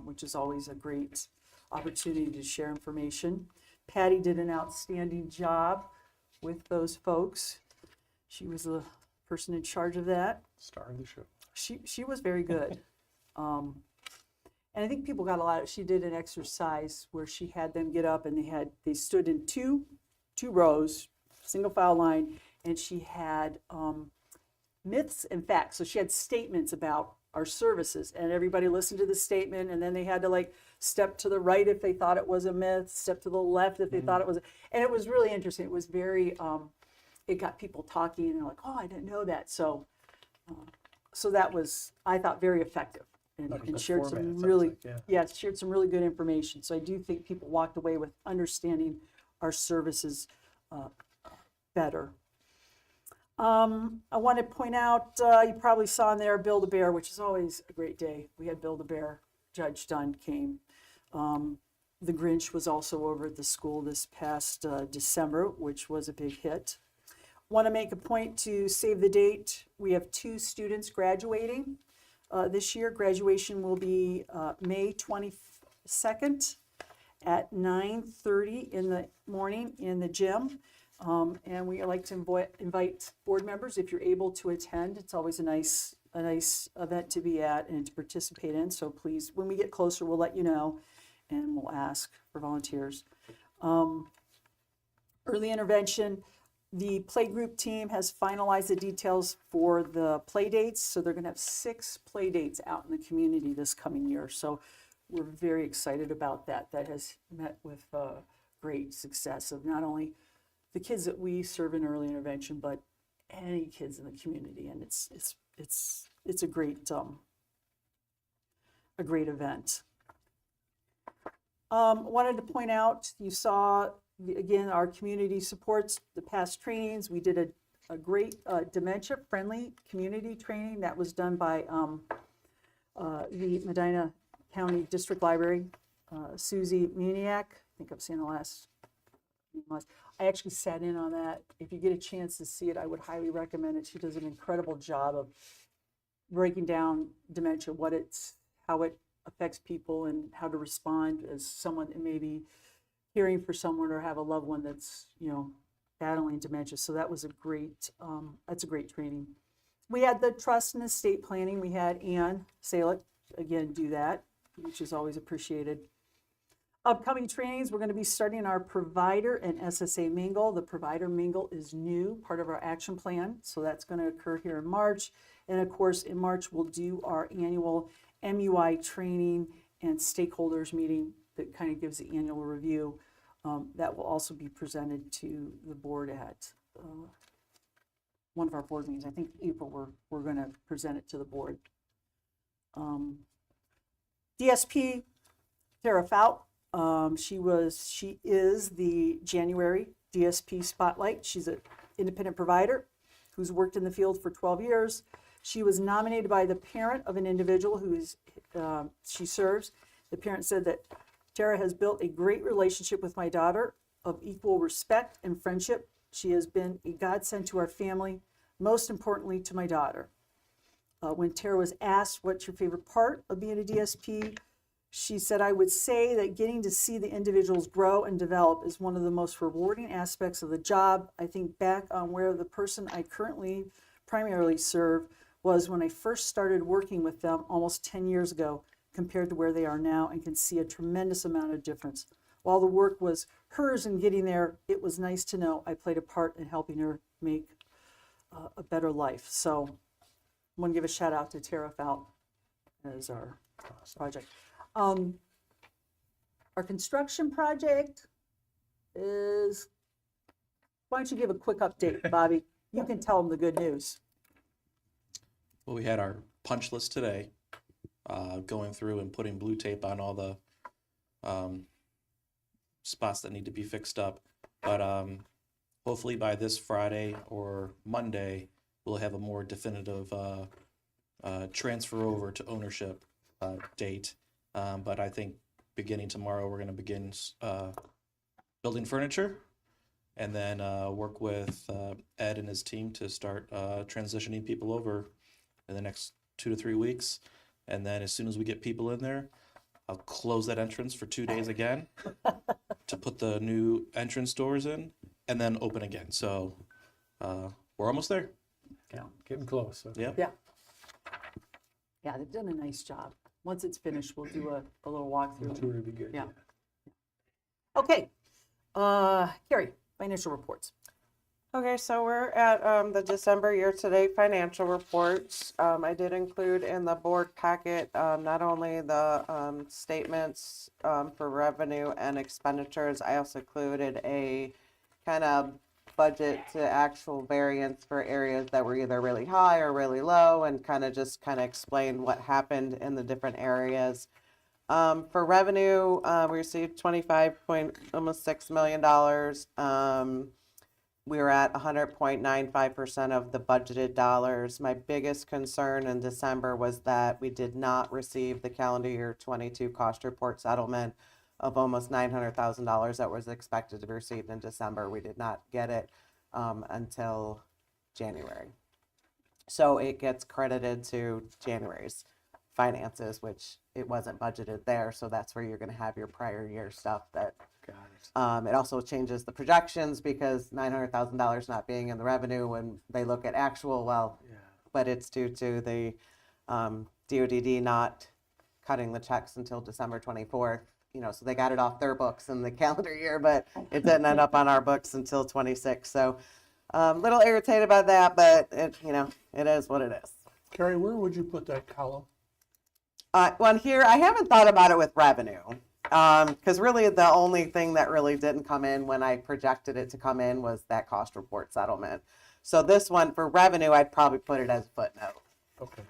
which is always a great opportunity to share information. Patty did an outstanding job with those folks. She was the person in charge of that. Star of the show. She was very good. And I think people got a lot. She did an exercise where she had them get up and they stood in two rows, single file line, and she had myths and facts. So she had statements about our services, and everybody listened to the statement, and then they had to step to the right if they thought it was a myth, step to the left if they thought it was, and it was really interesting. It was very, it got people talking, and they're like, oh, I didn't know that. So that was, I thought, very effective, and The shared format, it some sounds really, like, yeah. shared some really good information. So I do think people walked away with understanding our services better. I want to point out, you probably saw in there Build-A-Bear, which is always a great day. We had Build-A-Bear. Judge Dunn came. The Grinch was also over at the school this past December, which was a big hit. Want to make a point to save the date. We have 2 students graduating this year. Graduation will be May 22nd at 9:30 in the morning in the gym. And we like to invite board members if you're able to attend. It's always a nice event to be at and to participate in. So please, when we get closer, we'll let you know and we'll ask for volunteers. Early intervention, the playgroup team has finalized the details for the play dates. So they're going to have 6 play dates out in the community this coming year. So we're very excited about that. That has met with great success of not only the kids that we serve in early intervention, but any kids in the community. And it's a great event. Wanted to point out, you saw, again, our community supports the past trainings. We did a great dementia-friendly community training that was done by the Medina County District Library, Susie Muniak. I think I'm saying the last. I actually sat in on that. If you get a chance to see it, I would highly recommend it. She does an incredible job of breaking down dementia, how it affects people and how to respond as someone that may be caring for someone or have a loved one that's, battling dementia. So that was that's a great training. We had the trust and estate planning. We had Ann Salick, again, do that, which is always appreciated. Upcoming trainings, we're going to be starting our provider and SSA mingle. The provider mingle is new, part of our action plan. So that's going to occur here in March. And of course, in March, we'll do our annual MUI training and stakeholders meeting that kind of gives the annual review. That will also be presented to the board at one of our board meetings. I think April, we're going to present it to the board. DSP, Tara Fout. She is the January DSP Spotlight. She's an independent provider who's worked in the field for 12 years. She was nominated by the parent of an individual she serves. The parent said that Tara has built a great relationship with my daughter of equal respect and friendship. She has been a godsend to our family, most importantly to my daughter. When Tara was asked, what's your favorite part of being a DSP? She said, I would say that getting to see the individuals grow and develop is one of the most rewarding aspects of the job. I think back on where the person I currently primarily serve was when I first started working with them almost 10 years ago compared to where they are now, and can see a tremendous amount of difference. While the work was hers in getting there, it was nice to know I played a part in helping her make a better life. So I want to give a shout out to Tara Fout as our project. Our construction project is, why don't you give a quick update, Bobby? You can tell them the good news. Well, we had our punch list today, going through and putting blue tape on all the spots that need to be fixed up. But hopefully by this Friday or Monday, we'll have a more definitive transfer over to ownership date. But I think beginning tomorrow, we're going to begin building furniture, and then work with Ed and his team to start transitioning people over in the next 2 to 3 weeks. And then as soon as we get people in there, I'll close that entrance for 2 days again to put the new entrance doors in, and then open again. So we're almost there. Yeah, getting close. Okay. Yep. Yeah. Yeah, they've done a nice job. Once it's finished, we'll do a little walkthrough. Tour would be good. Yeah. Okay. Carrie, financial reports. Okay, so we're at the December year-to-date financial reports. I did include in the board packet not only the statements for revenue and expenditures, I also included a kind of budget to actual variance for areas that were either really high or really low, and kind of explain what happened in the different areas. For revenue, we received almost $6 million. We were at 100.95% of the budgeted dollars. My biggest concern in December was that we did not receive the calendar year 22 cost report settlement of almost $900,000 that was expected to be received in December. We did not get it until January. So it gets credited to January's finances, which it wasn't budgeted there. So that's where you're going to have your prior year stuff that Got it. it also changes the projections because $900,000 not being in the revenue when they look at actual, well, Yeah. but it's due to the DODD not cutting the checks until December 24th. You know, so they got it off their books in the calendar year, but it didn't end up on our books until 26. So little irritated about that, but it, you know, it is what it is. Carrie, where would you put that column? Well, here, I haven't thought about it with revenue. Because really the only thing that really didn't come in when I projected it to come in was that cost report settlement. So this one for revenue, I'd probably put it as a footnote. Okay.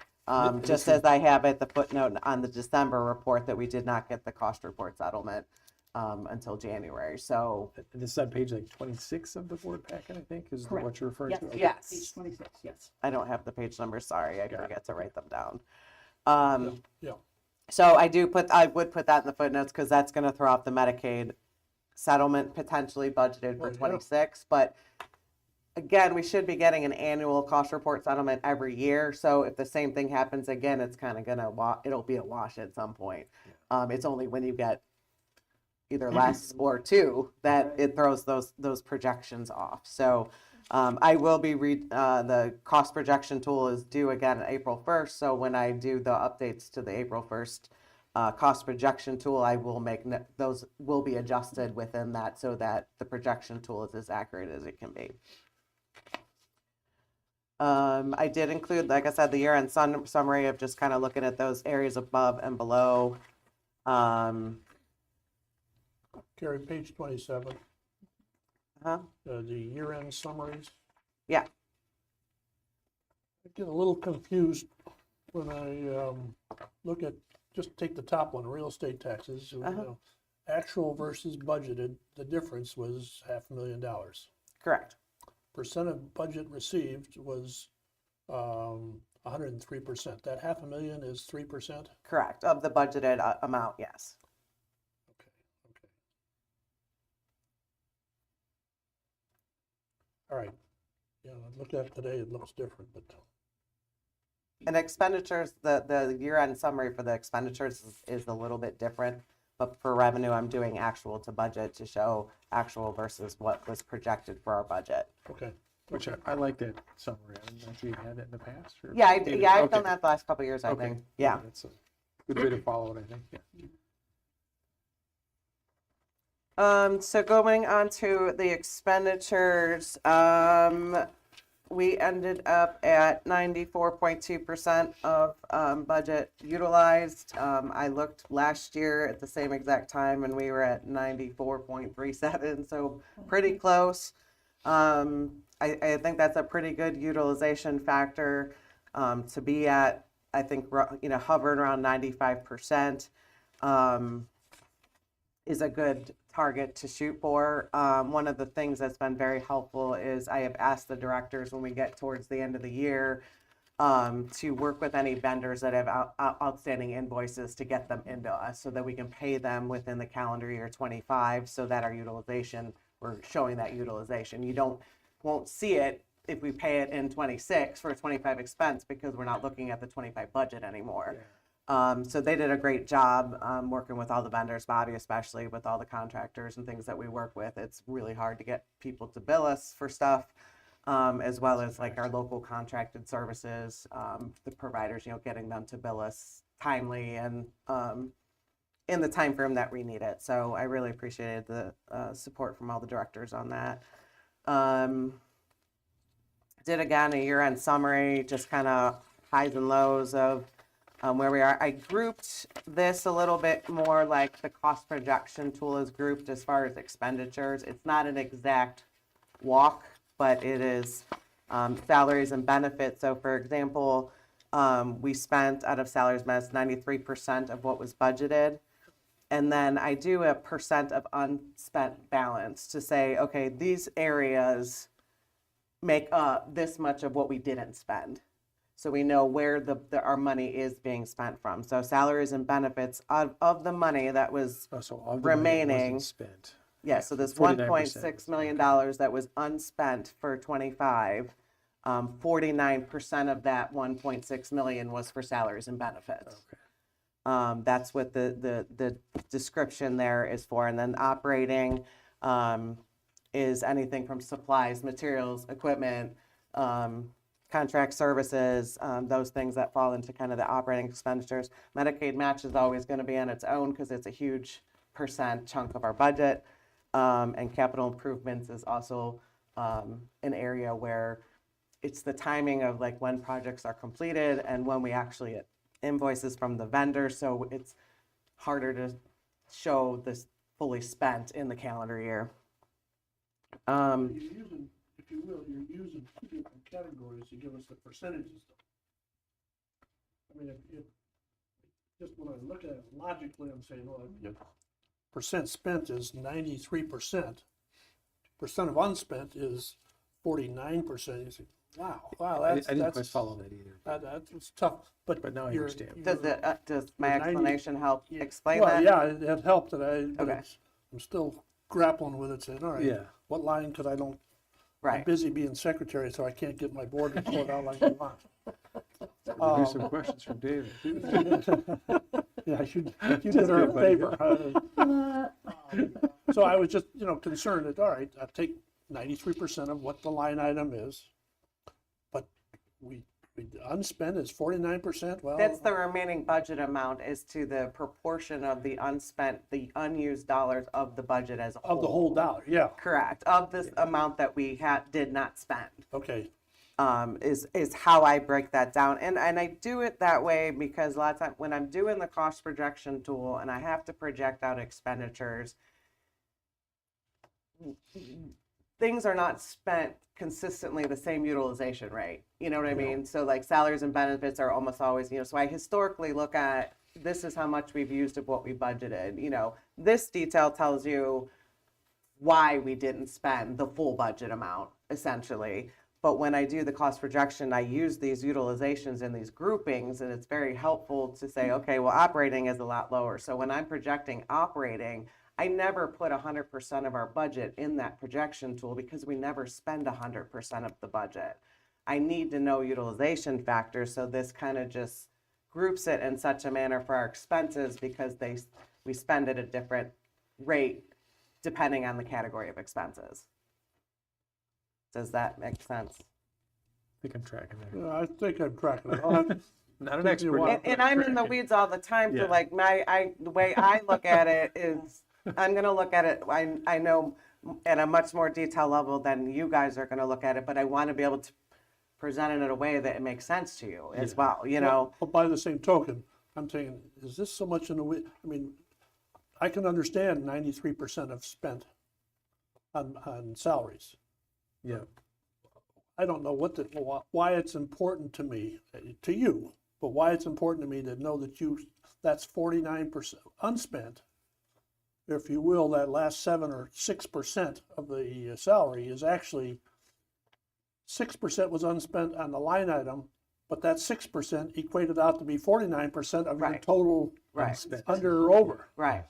Just as I have it, the footnote on the December report that we did not get the cost report settlement until January. So And this is on page like 26 of the board packet, I think, is Correct. what you're referring Yes. to? Okay. yes, Page 26, yes. I don't have the page number. Sorry, I Got it. forget to write them down. Yeah. So I would put that in the footnotes because that's going to throw off the Medicaid settlement potentially budgeted for Well, yeah. 26. But again, we should be getting an annual cost report settlement every year. So if the same thing happens again, it's kind of going to, it'll be a wash at some point. It's only when you get either less or two that it throws those projections off. So I will be the cost projection tool is due again April 1st. So when I do the updates to the April 1st cost projection tool, I will make those will be adjusted within that so that the projection tool is as accurate as it can be. I did include, like I said, the year-end summary of just kind of looking at those areas above and below. Carrie, page 27, Uh-huh. the year-end summaries. Yeah. I get a little confused when I look at, just take the top one, real estate taxes. You know, actual versus budgeted, the difference was $500,000. Correct. Percent of budget received was 103%. That $500,000 is 3%? Correct. Of the budgeted amount, yes. Okay. All right. Yeah, I looked at it today, it looks different, but And expenditures, the year-end summary for the expenditures is a little bit different. But for revenue, I'm doing actual to budget to show actual versus what was projected for our budget. okay. Which I like that summary. I don't know if you've had that in the past. Or Yeah, I've Okay. done that the last couple of years, I Okay. think. Yeah. That's a good way to follow it, I think. Yeah. So going on to the expenditures, we ended up at 94.2% of budget utilized. I looked last year at the same exact time and we were at 94.37, so pretty close. I think that's a pretty good utilization factor to be at. I think, hovering around 95% is a good target to shoot for. One of the things that's been very helpful is I have asked the directors when we get towards the end of the year to work with any vendors that have outstanding invoices to get them into us so that we can pay them within the calendar year 25 so that our utilization, we're showing that utilization. Won't see it if we pay it in 26 for a 25 expense because we're not looking at the 25 budget anymore. So they did a great job working with all the vendors, Bobby especially, with all the contractors and things that we work with. It's really hard to get people to bill us for stuff, as well as like our local contracted services, the providers, getting them to bill us timely and in the time frame that we need it. So I really appreciated the support from all the directors on that. Did again a year-end summary, just kind of highs and lows of where we are. I grouped this a little bit more like the cost projection tool is grouped as far as expenditures. It's not an exact walk, but it is salaries and benefits. So for example, we spent out of salaries and benefits 93% of what was budgeted. And then I do a percent of unspent balance to say, okay, these areas make up this much of what we didn't spend. So we know where our money is being spent from. So salaries and benefits of the money that was, Oh, so all the money that remaining. wasn't spent. yeah, so this 49% $1.6 million that was unspent for 25, 49% of that 1.6 million was for salaries and benefits. That's what the description there is for. And then operating is anything from supplies, materials, equipment, contract services, those things that fall into kind of the operating expenditures. Medicaid match is always going to be on its own because it's a huge percent chunk of our budget. And capital improvements is also an area where it's the timing of like when projects are completed and when we actually get invoices from the vendor. So it's harder to show this fully spent in the calendar year. You're using, if you will, you're using two different categories to give us the percentages. I mean, if just when I look at it logically, I'm saying, well, percent spent is 93%. Percent of unspent is 49%. You say, wow, I that's didn't quite follow that either. That's tough. But But now I you're- understand. you're- Does my the 90 explanation help yeah. explain well, that? yeah, it helped that but Okay. I'm still grappling with it, saying, all right, Yeah. what line could I don't? I'm Right. busy being secretary, so I can't get my board report out like I want. Here's some questions from David. Yeah, you did her a favor. So I was just, concerned that, all right, I take 93% of what the line item is, but we unspent is 49%, well. That's the remaining budget amount is to the proportion of the unspent, the unused dollars of the budget as a whole. Of the whole dollar, yeah, Correct, of this amount that we did not spend. okay. Is how I break that down. And I do it that way because a lot of times when I'm doing the cost projection tool and I have to project out expenditures, things are not spent consistently the same utilization rate. You know what I mean? So like salaries and benefits are almost always, so I historically look at this is how much we've used of what we budgeted. This detail tells you why we didn't spend the full budget amount, essentially. But when I do the cost projection, I use these utilizations and these groupings, and it's very helpful to say, okay, well, operating is a lot lower. So when I'm projecting operating, I never put 100% of our budget in that projection tool because we never spend 100% of the budget. I need to know utilization factors, so this kind of just groups it in such a manner for our expenses because we spend at a different rate depending on the category of expenses. Does that make sense? I think I'm tracking there. I think I'm tracking it. I'll have to- Not an Take me a expert. while. And I'm in the weeds all the time, so Yeah. like the way I look at it is, I'm gonna look at it, I know at a much more detailed level than you guys are gonna look at it, but I wanna be able to present it in a way that it makes sense to you as well, But by the same token, I'm saying, is this so much in the way, I mean, I can understand 93% of spent on salaries. Yeah. I don't know why it's important to me, to you, but why it's important to me to know that that's 49% unspent. If you will, that last 7 or 6% of the salary is actually 6% was unspent on the line item, but that 6% equated out to be 49% of your Right. total Right, under or over. right.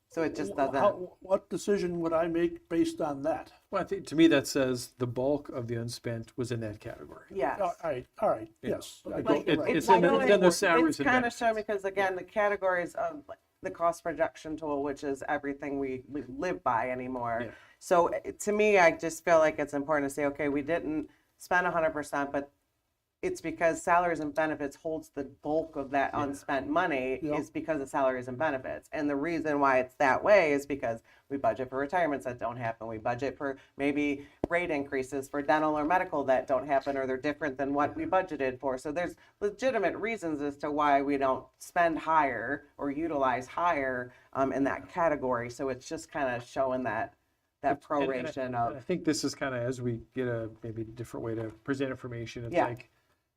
So it just doesn't, What decision would I make based on that? Well, I think to me that says the bulk of the unspent was in that category. yes. All right, Yeah. yes. I Like, think you're it- right. it's in the- it's in the It's salaries and kind of benefits. shown because again, the categories of the cost projection tool, which is everything we live by anymore. Yeah. So to me, I just feel like it's important to say, okay, we didn't spend 100%, but it's because salaries and benefits holds the bulk of that unspent money Yeah. is because of salaries and benefits. And the reason why it's that way is because we budget for retirements that don't happen. We budget for maybe rate increases for dental or medical that don't happen, or they're different than what we budgeted for. So there's legitimate reasons as to why we don't spend higher or utilize higher in that category. So it's just kind of showing that proration And of. I think this is kind of, as we get a maybe different way to present information, it's Yeah. like,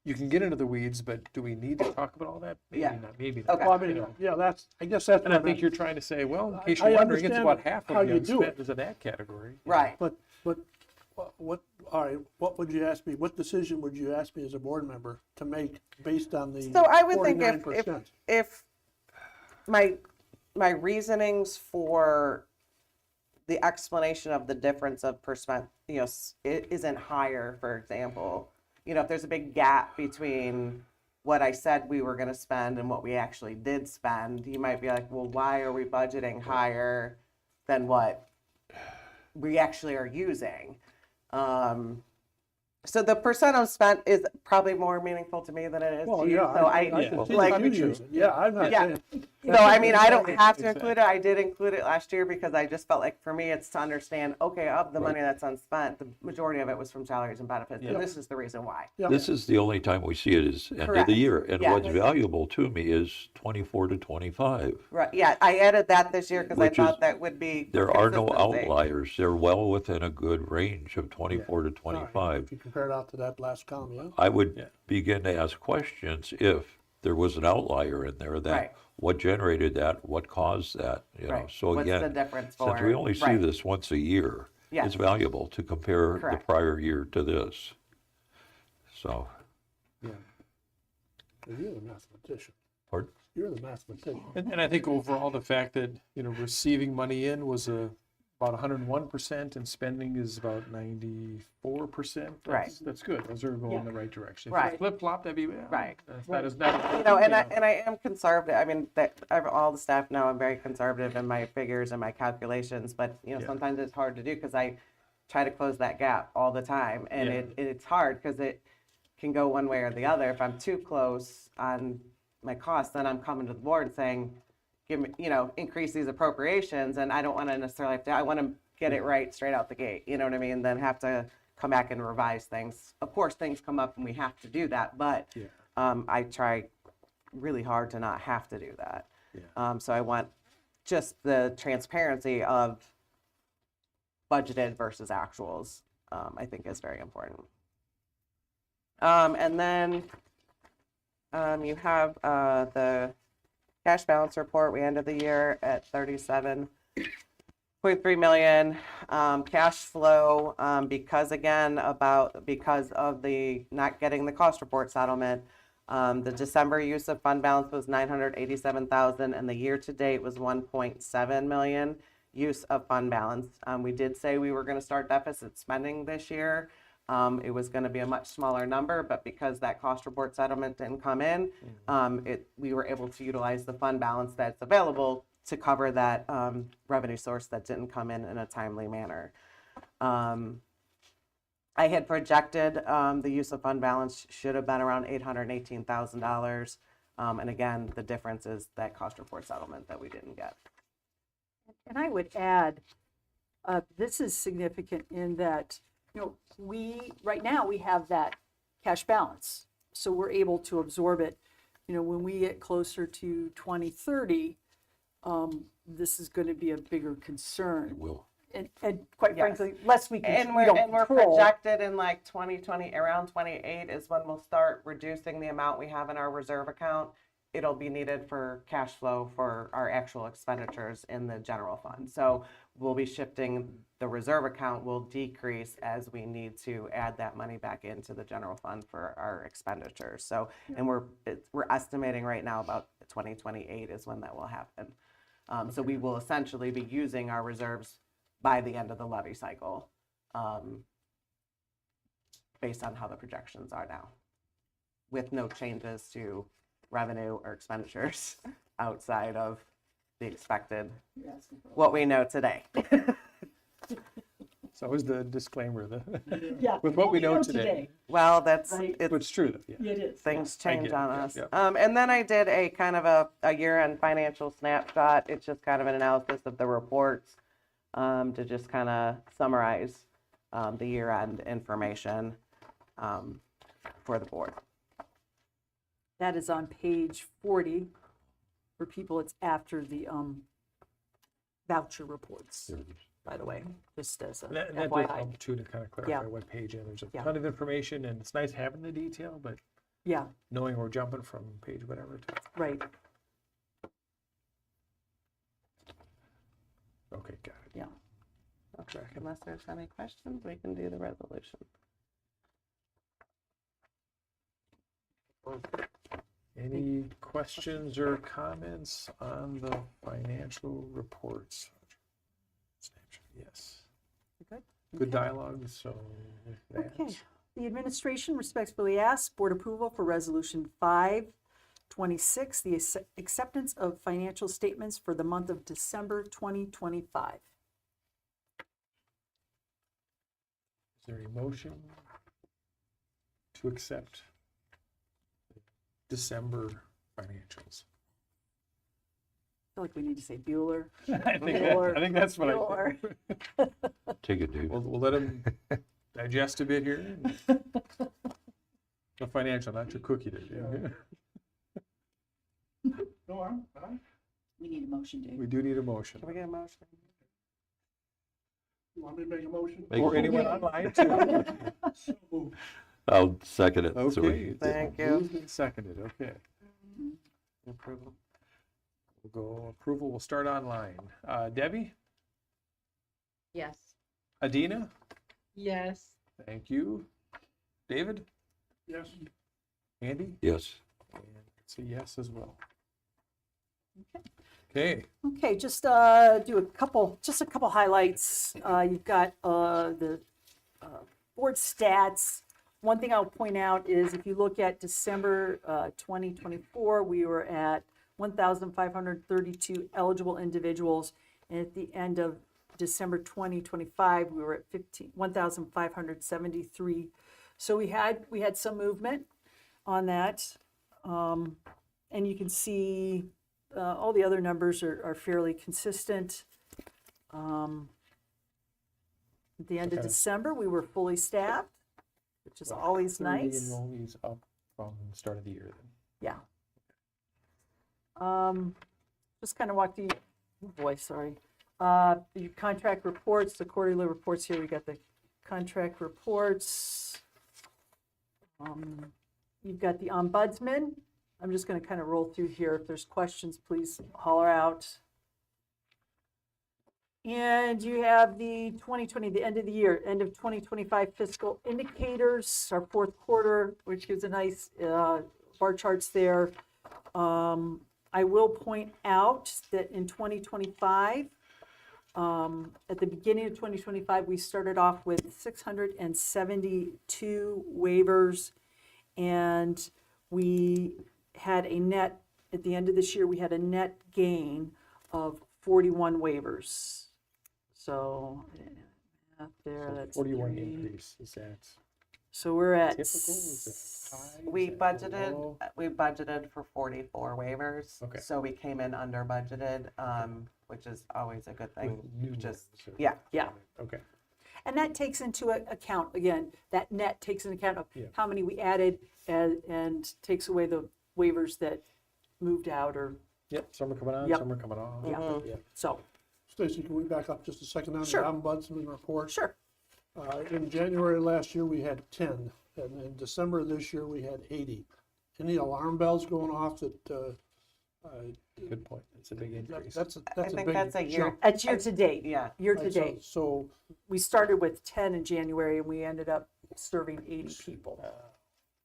you can get into the weeds, but do we need to talk about all that? Maybe Yeah. not, maybe not. Okay. Well, I you mean, know. yeah, I guess that's. And I what think meant. you're trying to say, well, in case I you're wondering, it's understand about half how of the you do unspent it. is in that category. Right. But all right, what would you ask me, what decision would you ask me as a board member to make based on the So I would think 49%? if my reasonings for the explanation of the difference of percent, it isn't higher, for example, if there's a big gap between what I said we were gonna spend and what we actually did spend, you might be like, well, why are we budgeting higher than what we actually are using? So the percent of spent is probably more meaningful to me than it is Well, to you. yeah, So I I continue like, to use it. Yeah, I'm not Yeah. saying. so I mean, I don't have to include it. I did include it last year because I just felt like for me, it's to understand, okay, of the money that's unspent, the majority of it was from salaries and benefits. And this is the reason why. This is the only time we see it is end of Correct. the year. And Yeah. what's valuable to me is 24 to 25. Right, yeah, I added that this year because I Which is- thought that would be. There are no consistency. outliers. They're well within a good range of 24 to All right, 25. If you compare it out to that last column, yeah. I would begin to ask questions if there was an outlier in there that, Right. what generated that, what caused that, Right. So What's the again, difference since we for- only see right. this once a year, Yes. it's valuable to compare the Correct. prior year to this. So, Yeah. You're the mathematician. pardon? You're the mathematician. And I think overall, the fact that, receiving money in was about 101% and spending is about 94%. Right. That's good. Those are going in the right direction. If Right. you flip-flop, that'd be, Right. That's not as bad. And I am conservative. I mean, all the staff know I'm very conservative in my figures and my calculations, but sometimes it's hard to do because I try to close that gap all the time, and it's hard because it can go one way or the other. If I'm too close on my costs, then I'm coming to the board and saying, give me, increase these appropriations, and I don't want to necessarily have to. I want to get it right straight out the gate. You know what I mean? Then have to come back and revise things. Of course, things come up and we have to do that, but I try really hard to not have to do that. So I want just the transparency of budgeted versus actuals, I think is very important. And then you have the cash balance report. We ended the year at 37.3 million. Cash flow, because of the not getting the cost report settlement, the December use of fund balance was 987,000, and the year to date was 1.7 million use of fund balance. We did say we were going to start deficit spending this year. It was going to be a much smaller number, but because that cost report settlement didn't come in, we were able to utilize the fund balance that's available to cover that revenue source that didn't come in a timely manner. I had projected the use of fund balance should have been around $818,000. And again, the difference is that cost report settlement that we didn't get. And I would add, this is significant in that, right now we have that cash balance. So we're able to absorb it. When we get closer to 2030, this is going to be a bigger concern. It will. And quite Yes. frankly, less we can, And we don't we're control. projected in like 2020, around 28 is when we'll start reducing the amount we have in our reserve account. It'll be needed for cash flow for our actual expenditures in the general fund. So we'll be shifting, the reserve account will decrease as we need to add that money back into the general fund for our expenditures. So, and we're estimating right now about 2028 is when that will happen. So we will essentially be using our reserves by the end of the levy cycle, based on how the projections are now, with no changes to revenue or expenditures outside of the expected, what we know today. It's always the disclaimer, Yeah, with what we know today. Well, that's, Right. it's, It's true, though, yeah. It is. things I change get it, on yeah, us. yeah. And then I did a kind of a year-end financial snapshot. It's just kind of an analysis of the reports, to just kind of summarize the year-end information for the board. That is on page 40. For people, it's after the voucher reports, There it is. by the way, just as a And that does FYI. help too, to kind of clarify Yeah. what page, and there's a Yeah. ton of information, and it's nice having the detail, but Yeah, knowing we're jumping from page whatever to, right, okay, got it. yeah. Contract. Unless there's any questions, we can do the resolution. Any questions or comments on the financial reports? Yes. Good. Good dialogue, so with that. Okay. The administration respectfully asks board approval for Resolution 526, the acceptance of financial statements for the month of December 2025. Is there a motion to accept December financials? I feel like we need to say Bueller. I think that's what I think. Take it, Dave. We'll let him digest a bit here. The financial, not your cookie there. No, I'm, We need a motion, Dave. We do need a motion. Can we get a motion? you want me to make a motion? Make Or a anyone motion. online too. So moved. I'll second it. so we- Okay. Thank you. Moved and seconded, okay. Approval. We'll go approval, we'll start online. Debbie, Yes. Adina, Yes. thank you. David, Yes. Andy, Yes. and it's a yes as well. Okay, Okay, just do a couple highlights. You've got the board stats. One thing I'll point out is if you look at December 2024, we were at 1,532 eligible individuals. And at the end of December 2025, we were at 1,573. So we had some movement on that. And you can see all the other numbers are fairly consistent. At the end of Okay. December, we were fully staffed, which is always 30 nice. enrollees up from the start of the year then. Yeah. Just kind of walk through, oh boy, sorry. The contract reports, the quarterly reports here, we got the contract reports. You've got the ombudsman. I'm just going to kind of roll through here. If there's questions, please holler out. And you have the 2020, the end of the year, end of 2025 fiscal indicators, our fourth quarter, which gives a nice bar charts there. I will point out that in 2025, at the beginning of 2025, we started off with 672 waivers, and we had a net, at the end of this year, we had a net gain of 41 waivers. So, out there, So that's 41 three. increase, is that So we're at, typical? Is it high? Is We that budgeted, low? for 44 waivers. Okay. So we came in under budgeted, which is always a good thing. With new Just, ones, or- yeah. yeah. Okay, And that takes into account, again, that net takes into account of Yeah. how many we added and takes away the waivers that moved out or, yep, some are coming on, Yep. some are coming off. Yeah. Yeah. so, Stacy, can we back up just a second on the Sure. ombudsman report? sure. In January last year, we had 10, and in December this year, we had 80. Any alarm bells going off that, Good point, it's a big increase. that's a I think big that's a year, jump. That's year to date. yeah. Year to Right, so- date. So, We started with 10 in January and we ended up serving 80 people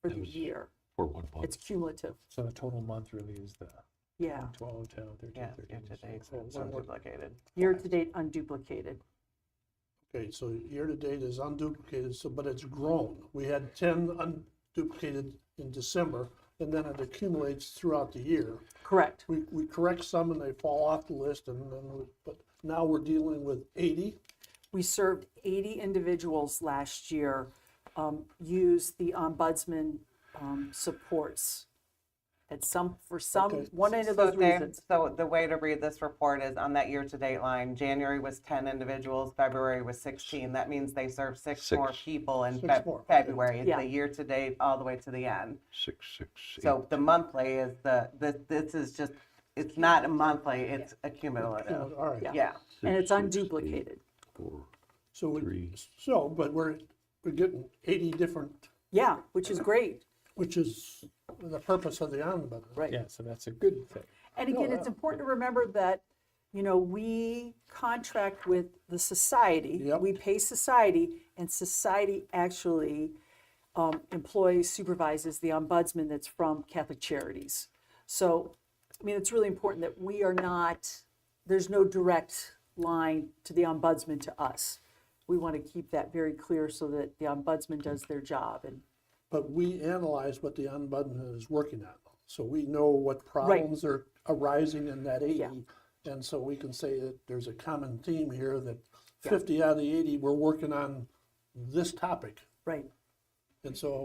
for the That was- year. For 1 month. It's cumulative. So the total month really is the Yeah, 12, 10, 13, Yeah, 13. year to date, so so it's unduplicated. year to date unduplicated. okay, so year-to-date is unduplicated, so, but it's grown. We had 10 unduplicated in December, and then it accumulates throughout the year. Correct. We correct some and they fall off the list, and then, but now we're dealing with 80. We served 80 individuals last year, used the ombudsman supports at for Okay. one end of So those Dave, reasons. so the way to read this report is on that year-to-date line, January was 10 individuals, February was 16. That means they served six more Six. people in Six more, okay. February. It's Yeah. the year-to-date all the way to the end. 6, 6, 8. So the monthly is this is just, it's not a monthly, it's accumulative. All right, Yeah. Yeah, And it's 6, 6, 8, unduplicated. 4. so, Three. but we're getting 80 different, Yeah, which is great. which is the purpose of the ombudsman. Right. Yeah, so that's a good thing. And again, No, it's important to remember that you know, we contract with the society. Yep. We pay society, and society actually employs, supervises the ombudsman that's from Catholic Charities. So, I mean, it's really important that we are not, there's no direct line to the ombudsman to us. We want to keep that very clear so that the ombudsman does their job. And But we analyze what the ombudsman is working on. So we know what problems are arising in that 80. Yeah. And so we can say that there's a common theme here that 50 out of the 80, we're working on this topic. right, And so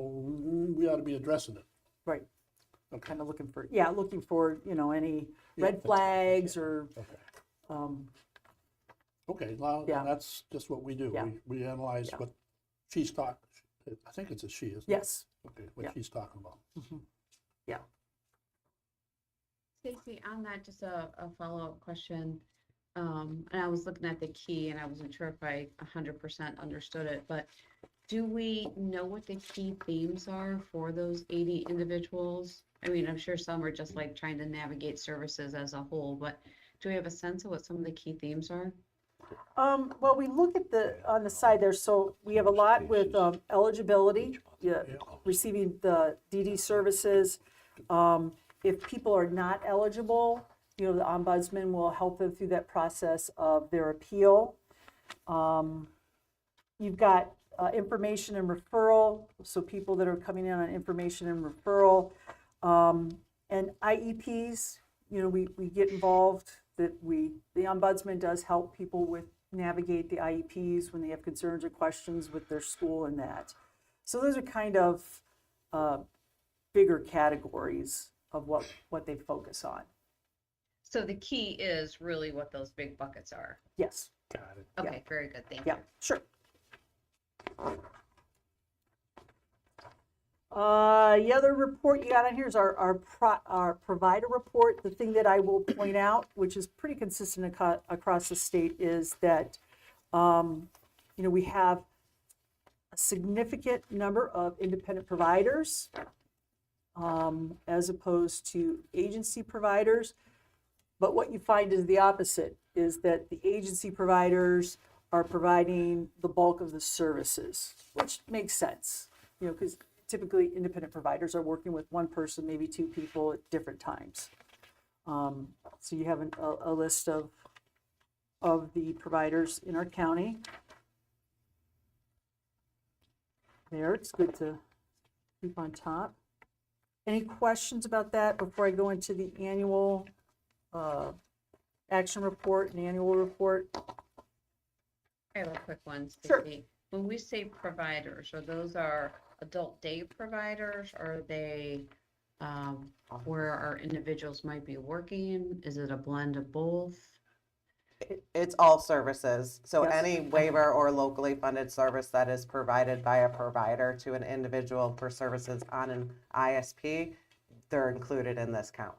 we ought to be addressing it. right. Okay. Kind of looking for, you know, any red flags or, Okay, well, Yeah. that's just what we do. Yeah. We analyze Yeah. what she's talking, I think it's a she, isn't it? yes, Okay, Yeah. what she's talking about. yeah. Stacy, on that, just a follow-up question. And I was looking at the key and I wasn't sure if I 100% understood it, but do we know what the key themes are for those 80 individuals? I mean, I'm sure some are just like trying to navigate services as a whole, but do we have a sense of what some of the key themes are? Well, we look at on the side there, so we have a lot with eligibility, receiving the DD services. If people are not eligible, you know, the ombudsman will help them through that process of their appeal. You've got information and referral, so people that are coming in on information and referral. And IEPs, you know, we get involved, the ombudsman does help people with navigate the IEPs when they have concerns or questions with their school and that. So those are kind of bigger categories of what they focus on. So the key is really what those big buckets are. Yes, Got it. Okay, very good, thank you. yeah, sure. The other report you got on here is our provider report. The thing that I will point out, which is pretty consistent across the state, is that, you know, we have a significant number of independent providers as opposed to agency providers. But what you find is the opposite, is that the agency providers are providing the bulk of the services, which makes sense, you know, because typically independent providers are working with one person, maybe two people at different times. So you have a list of the providers in our county. There, it's good to keep on top. Any questions about that before I go into the annual action report and annual report? I have a quick one, Sure. Stacy. When we say providers, are those our adult day providers? Are they where our individuals might be working? Is it a blend of both? It's all services. So Yes. any waiver or locally funded service that is provided by a provider to an individual for services on an ISP, they're included in this count.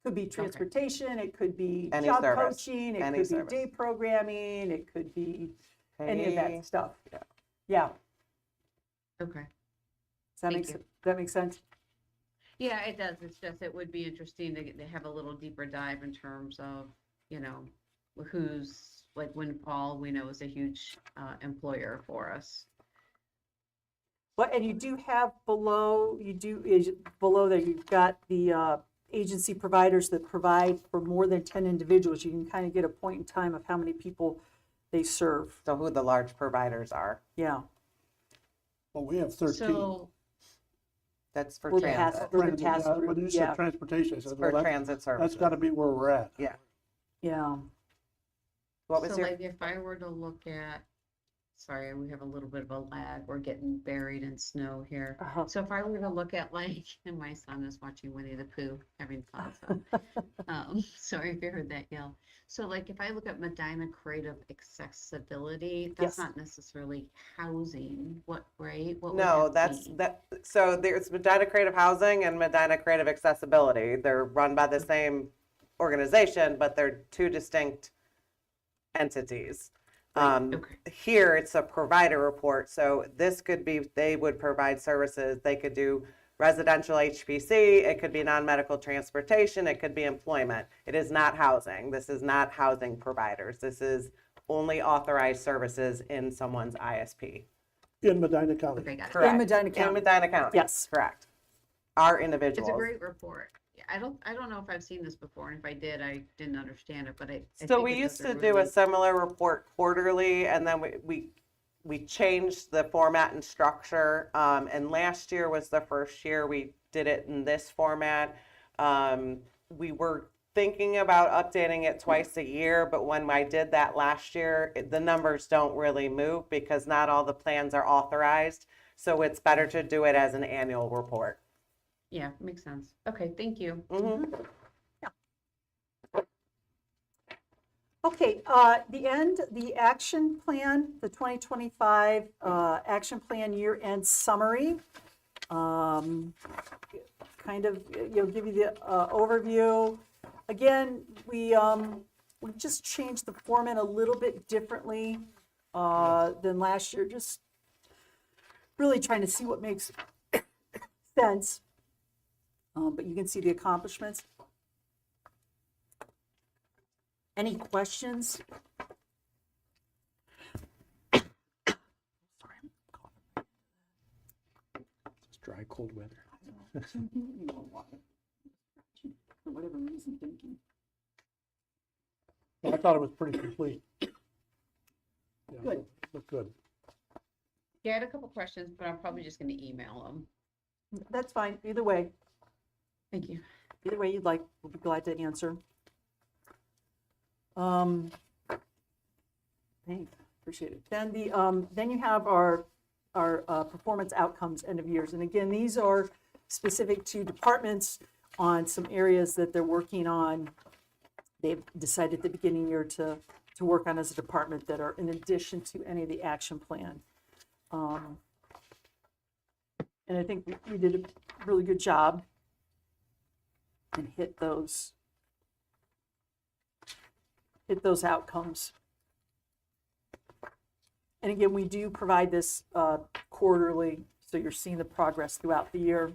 Could be transportation, it could be Any job service, coaching, it any could be service. day programming, it could be any of Pay- that stuff. yeah. Yeah, Okay. does that make sense? Yeah, it does. It's just, it would be interesting to have a little deeper dive in terms of, you know, who's, like Windfall, we know is a huge employer for us. Well, and you do have below there, you've got the agency providers that provide for more than 10 individuals. You can kind of get a point in time of how many people they serve. So who the large providers are. Yeah. Well, we have 13. So, That's for We're the transit. task- we're the task When group, you yeah. said transportation, I said, For well, transit services. that's got to be where we're at. Yeah. Yeah. What was so your, like if I were to look at, sorry, we have a little bit of a lag. We're getting buried in snow here. Uh-huh. So if I were to look at like, and my son is watching Winnie the Pooh, having fun. So, sorry if you heard that yell. So like if I look at Medina Creative Accessibility, that's Yes. not necessarily housing. What, right? What would no, that that's, be? so there's Medina Creative Housing and Medina Creative Accessibility. They're run by the same organization, but they're two distinct entities. Okay. Here, it's a provider report, so this could be, they would provide services, they could do residential HPC, it could be non-medical transportation, it could be employment. It is not housing. This is not housing providers. This is only authorized services in someone's ISP. In Medina County. Okay, got it. Correct. In Medina In County. Medina County. Yes. Correct. Our It's individuals. a great report. Yeah, I don't know if I've seen this before, and if I did, I didn't understand it, but I So think we it used does to do a really- similar report quarterly, and then we changed the format and structure. And last year was the first year we did it in this format. We were thinking about updating it twice a year, but when I did that last year, the numbers don't really move because not all the plans are authorized. So it's better to do it as an annual report. Yeah, makes sense. Okay, thank you. Mhm. Okay, the action plan, the 2025 action plan year-end summary. Kind of, give you the overview. Again, we just changed the format a little bit differently than last year, just really trying to see what makes sense. But you can see the accomplishments. Any questions? It's dry, cold weather. For whatever reason, thinking. I thought it was pretty complete. Yeah, Good. Looked good. Yeah, I had a couple questions, but I'm probably just gonna email them. That's fine, either way. Thank you. Either way you'd like, we'll be glad to answer. Thanks, appreciate it. Then you have our performance outcomes end of years. And again, these are specific to departments on some areas that they're working on. They've decided at the beginning of the year to work on as a department that are in addition to any of the action plan. And I think we did a really good job and hit those outcomes. And again, we do provide this quarterly, so you're seeing the progress throughout the year.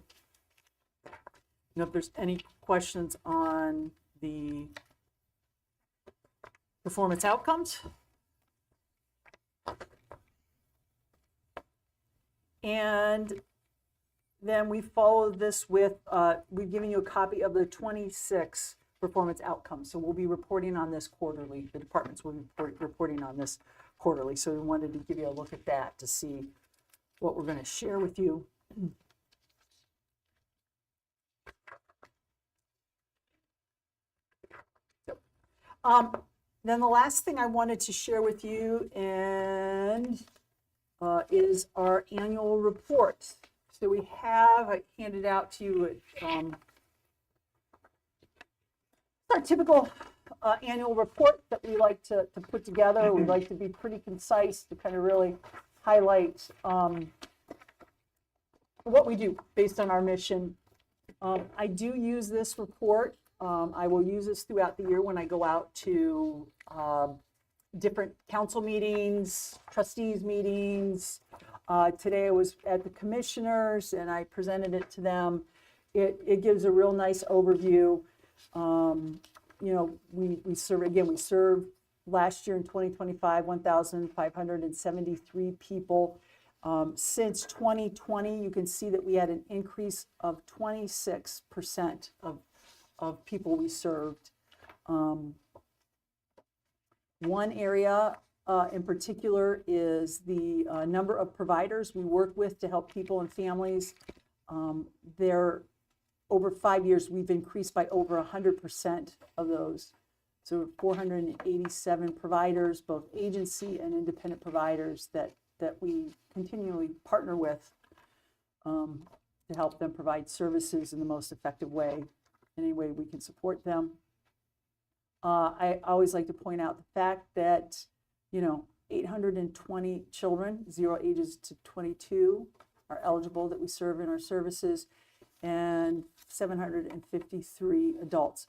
If there's any questions on the performance outcomes. And then we follow this with, we've given you a copy of the 26 performance outcomes. So we'll be reporting on this quarterly. The departments will be reporting on this quarterly. So we wanted to give you a look at that to see what we're going to share with you. Then the last thing I wanted to share with you is our annual report. So we have, I handed out to you our typical annual report that we like to put together. We like to be pretty concise to kind of really highlight what we do based on our mission. I do use this report. I will use this throughout the year when I go out to different council meetings, trustees meetings. Today I was at the commissioners and I presented it to them. It gives a real nice overview. We served last year in 2025, 1,573 people. Since 2020, you can see that we had an increase of 26% of people we served. One area in particular is the number of providers we work with to help people and families. Over 5 years, we've increased by over 100% of those. So 487 providers, both agency and independent providers that we continually partner with to help them provide services in the most effective way, any way we can support them. I always like to point out the fact that, 820 children, 0 ages to 22, are eligible that we serve in our services, and 753 adults.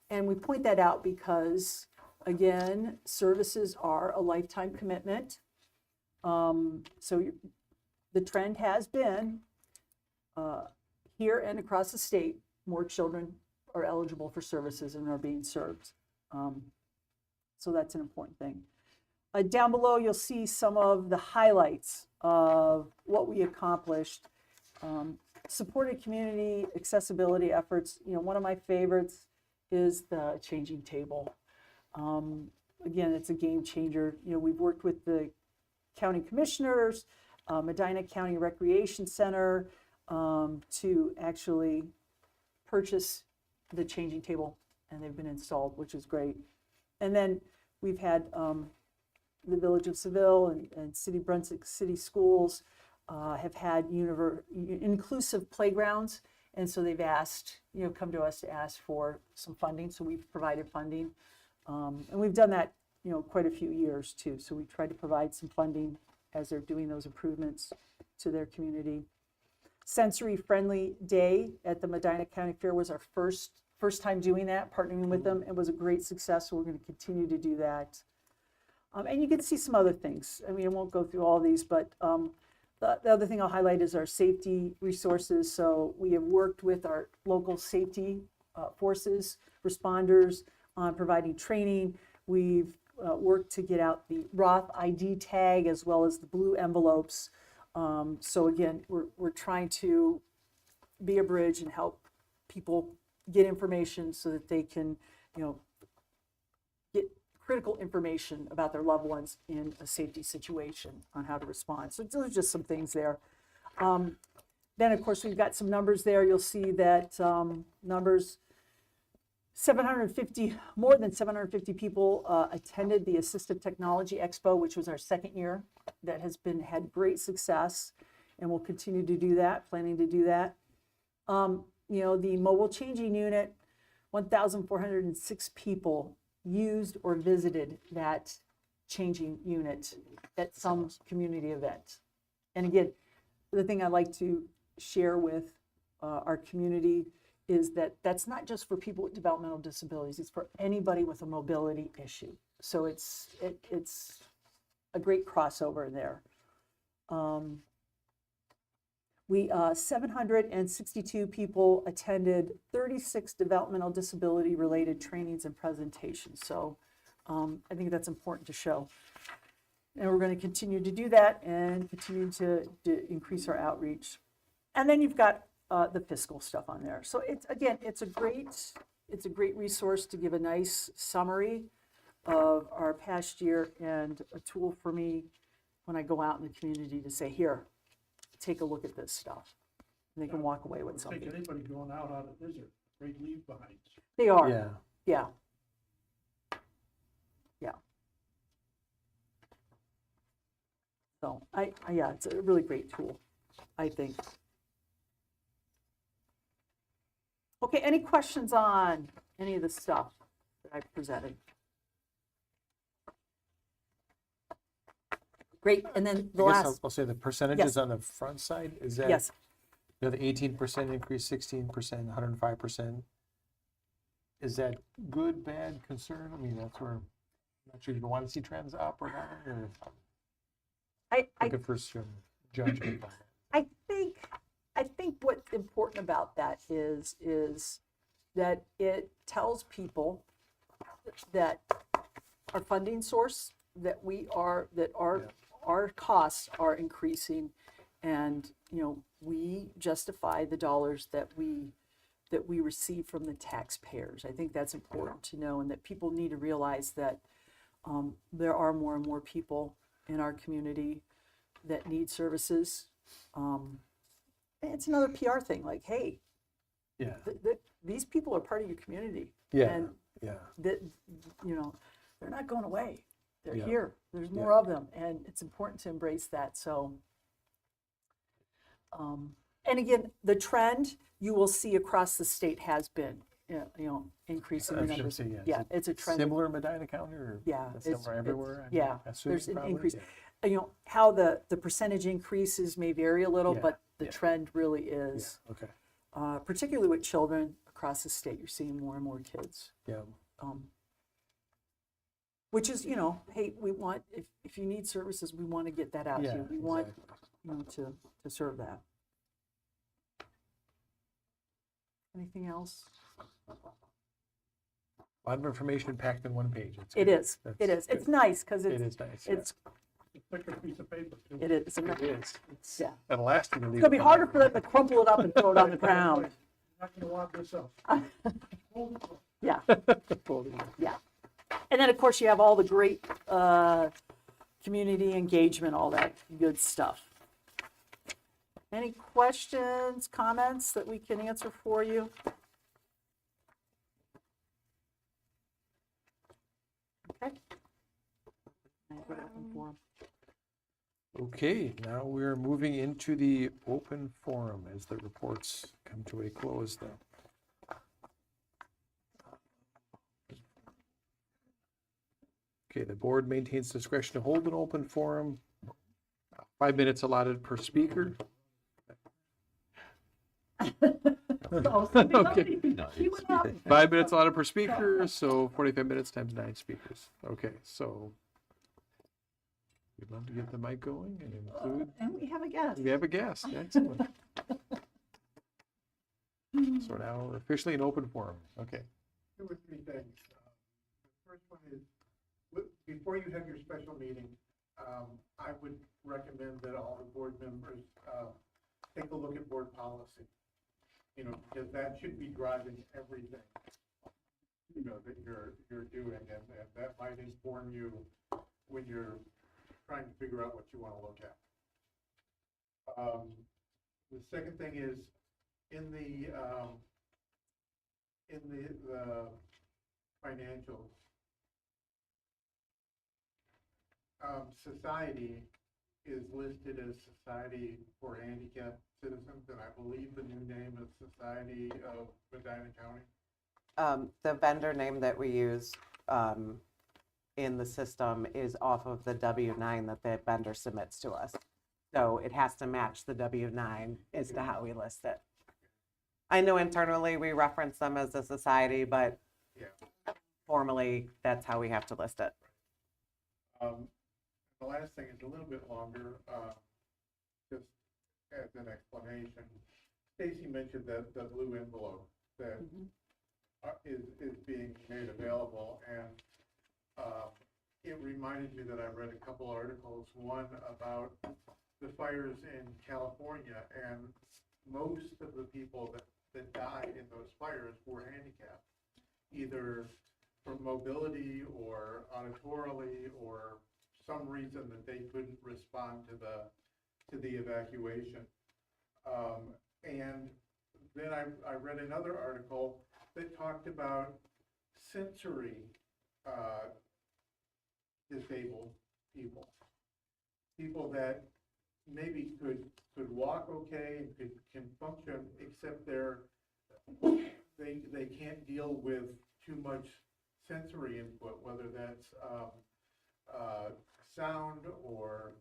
And we point that out because, again, services are a lifetime commitment. So the trend has been here and across the state, more children are eligible for services and are being served. So that's an important thing. Down below, you'll see some of the highlights of what we accomplished. Supported community accessibility efforts. You know, one of my favorites is the changing table. Again, it's a game changer. You know, we've worked with the county commissioners, Medina County Recreation Center, to actually purchase the changing table, and they've been installed, which is great. And then we've had the Village of Seville and City Brunswick City Schools have had inclusive playgrounds, and so they've asked, you know, come to us to ask for some funding. So we've provided funding, and we've done that, you know, quite a few years too. So we try to provide some funding as they're doing those improvements to their community. Sensory Friendly Day at the Medina County Fair was our first time doing that, partnering with them. It was a great success. So we're going to continue to do that. And you can see some other things. I mean, I won't go through all these, but the other thing I'll highlight is our safety resources. So we have worked with our local safety forces, responders, on providing training. We've worked to get out the Roth ID tag as well as the blue envelopes. So again, we're trying to be a bridge and help people get information so that they can, you know, get critical information about their loved ones in a safety situation on how to respond. So those are just some things there. Then of course we've got some numbers there. You'll see that numbers, more than 750 people attended the Assistive Technology Expo, which was our second year. That has had great success, and we'll continue to do that, planning to do that. You know, the mobile changing unit, 1,406 people used or visited that changing unit at some community event. And again, the thing I like to share with our community is that that's not just for people with developmental disabilities, it's for anybody with a mobility issue. So it's a great crossover there. 762 people attended 36 developmental disability related trainings and presentations. So I think that's important to show. And we're going to continue to do that and continue to increase our outreach. And then you've got the fiscal stuff on there. So it's a great resource to give a nice summary of our past year and a tool for me when I go out in the community to say, here, take a look at this stuff. And they can walk away with I something. think anybody going out on a visit, great leave behind. They are. Yeah. Yeah. Yeah. So yeah, it's a really great tool, I think. Okay, any questions on any of the stuff that I presented? Great, and then the I guess last, I'll say the percentages Yes. on the front side, is that, yes, you know, the 18% increase, 16%, 105%. Is that good, bad, concern? I mean, that's where, I'm not sure if you want to see trends up or down, or looking for some judgment on that. I think what's important about that is that it tells people that our funding source, that our costs are increasing, and you know, we justify the dollars that we receive from the taxpayers. I think that's important to know, and that people need to realize that there are more and more people in our community that need services. It's another PR thing, like, hey, Yeah, these people are part of your community. yeah, And yeah. that, you know, they're not going away. They're Yeah. here. There's more Yeah. of them, and it's important to embrace that. So, and again, the trend you will see across the state has been, you know, increasing I the was gonna numbers. say, yeah. Yeah, Is it it's a trend. Similar in Medina County, or Yeah, similar everywhere? I mean, yeah, I assume there's an probably, increase. yeah. You know, how the percentage increases may vary a little, Yeah, but the yeah. trend really is, Yeah, okay, particularly with children across the state, you're seeing more and more kids. yeah, Which is, you know, hey, we want, if you need services, we want to get that out to yeah, you. We want, exactly. you know, to serve that. Anything else? A lot of information packed in one page. It's It good. is, That's it is. It's good. nice because It it's, is nice. yeah. it's, Thicker piece of paper. too. it is. It is. It's Yeah. an elastic. It's gonna be harder for them to crumple it up and throw it on the ground. Not gonna want this up. Yeah, yeah. And then, of course, you have all the great community engagement, all that good stuff. Any questions, comments that we can answer for you? Okay. Okay, now we're moving into the open forum as the reports come to a close then. Okay, the board maintains discretion to hold an open forum. 5 minutes allotted per speaker. Okay. 5 minutes allotted per speaker, so 45 minutes times 9 speakers. Okay, so we'd love to get the mic going and include, And we have a guest. we have a guest, excellent. So now we're officially in open forum, okay. Two or three things. The first one is, before you have your special meeting, I would recommend that all the board members take a look at board policy. You know, because that should be driving everything, you know, that you're doing, and that might inform you when you're trying to figure out what you want to look at. The second thing is, in the financials, society is listed as Society for Handicapped Citizens, and I believe the new name is Society of Medina County. The vendor name that we use in the system is off of the W-9 that the vendor submits to us. So it has to match the W-9 as to how we list it. I know internally we reference them as a society, but Yeah. formally, that's how we have to list it. The last thing is a little bit longer, just as an explanation. Stacy mentioned that the blue envelope that is being made available, and it reminded me that I read a couple articles, one about the fires in California, and most of the people that died in those fires were handicapped, either from mobility or auditorily or some reason that they couldn't respond to the evacuation. And then I read another article that talked about sensory disabled people that maybe could walk okay and can function, except they can't deal with too much sensory input, whether that's sound or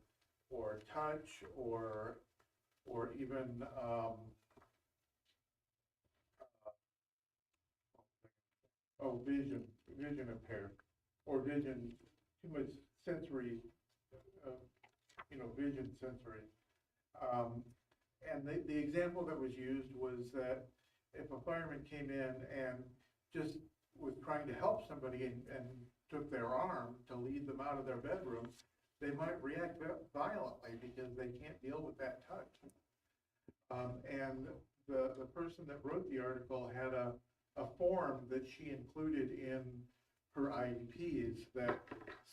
touch or even vision impaired, or too much sensory, vision sensory. And the example that was used was that if a fireman came in and just was trying to help somebody and took their arm to lead them out of their bedroom, they might react violently because they can't deal with that touch. And the person that wrote the article had a form that she included in her IEPs that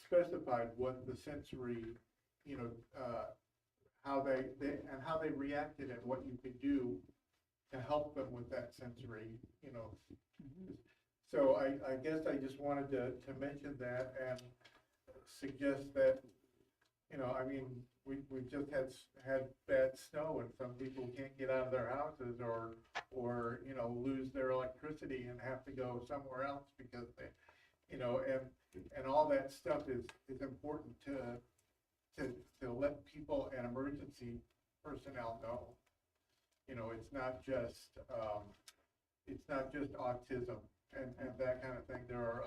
specified what the sensory, how they reacted and what you could do to help them with that sensory, So I guess I just wanted to mention that and suggest that, we've just had bad snow, and some people can't get out of their houses or lose their electricity and have to go somewhere else because they, and all that stuff is important to let people and emergency personnel know. It's not just autism and that kind of thing. There are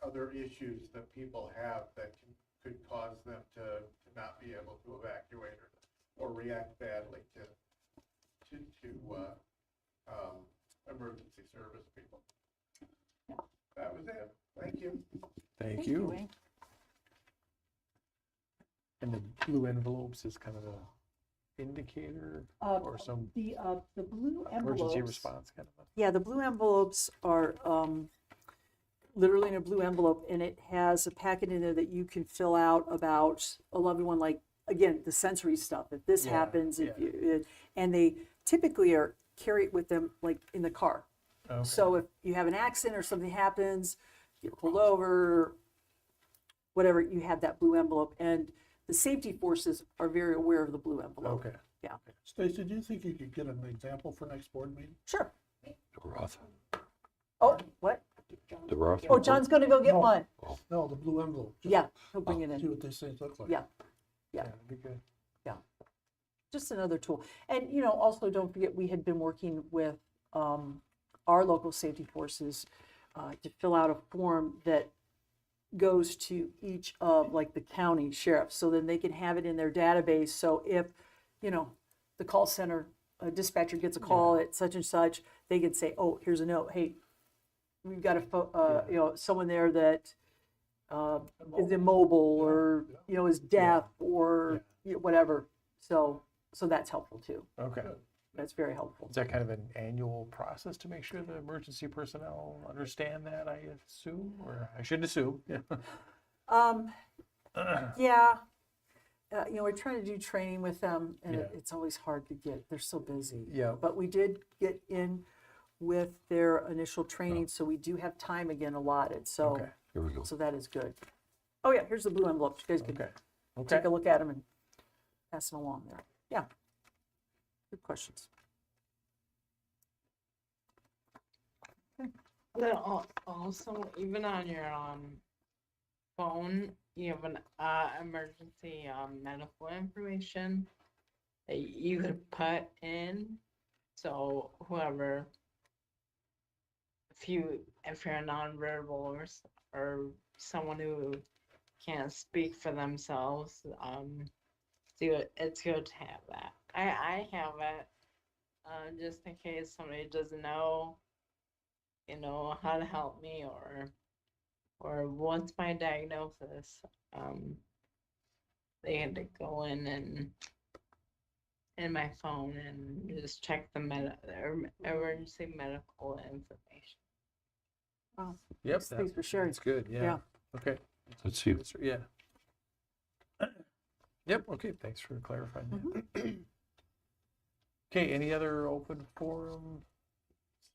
other issues that people have that could cause them to not be able to evacuate or react badly to emergency service people. That was it. Thank you. Thank you. And the blue envelopes is kind of a indicator or some The blue emergency envelopes, response kind of yeah, the blue envelopes are literally in a blue envelope, and it has a packet in there that you can fill out about a loved one, like, again, the sensory stuff. If this Yeah, happens, if yeah. you, and they typically are carry it with them, like in the car. a. So if you have an accident or something happens, get pulled over, whatever, you have that blue envelope. And the safety forces are very aware of the blue envelope. Okay. Stacy, do you think you could get an example for next board meeting? Sure. Roth. Oh, what? The Roth. Oh, John's gonna go get No. one. No, the blue envelope. Just Yeah, he'll bring it See in. what these things look like. Yeah. Yeah, that'd be good. Just another tool. And, you know, also don't forget, we had been working with our local safety forces to fill out a form that goes to each of, like, the county sheriffs, so then they can have it in their database. So if, you know, the call center dispatcher gets a call at such and such, they can say, oh, here's a note. Hey, we've got you know, someone there that is immobile or, you know, is deaf or you know, whatever. So that's helpful too. Okay. That's very helpful. Is that kind of an annual process to make sure the emergency personnel understand that, I assume, or I shouldn't assume? Yeah. Yeah. You know, we're trying to do training with them, and Yeah. it's always hard to get. They're so busy. Yeah. But we did get in with their initial training, so we do have time again allotted. So, Okay. Here we go. so that is good. Oh yeah, here's the blue envelopes. You guys can Okay. Okay. take a look at them and pass them along there. Yeah. Good questions. Then also, even on your phone, you have an emergency medical information that you could put in. So whoever, if you're nonverbal or someone who can't speak for themselves, it's good to have that. I have it just in case somebody doesn't know, you know, how to help me or what's my diagnosis. They had to go in my phone and just check the emergency medical information. Wow. Yep. Thanks for sharing. That's good. Yeah. Yeah. Okay. Let's see. Yeah. Yep. Okay. Thanks for clarifying that. Okay. Any other open forum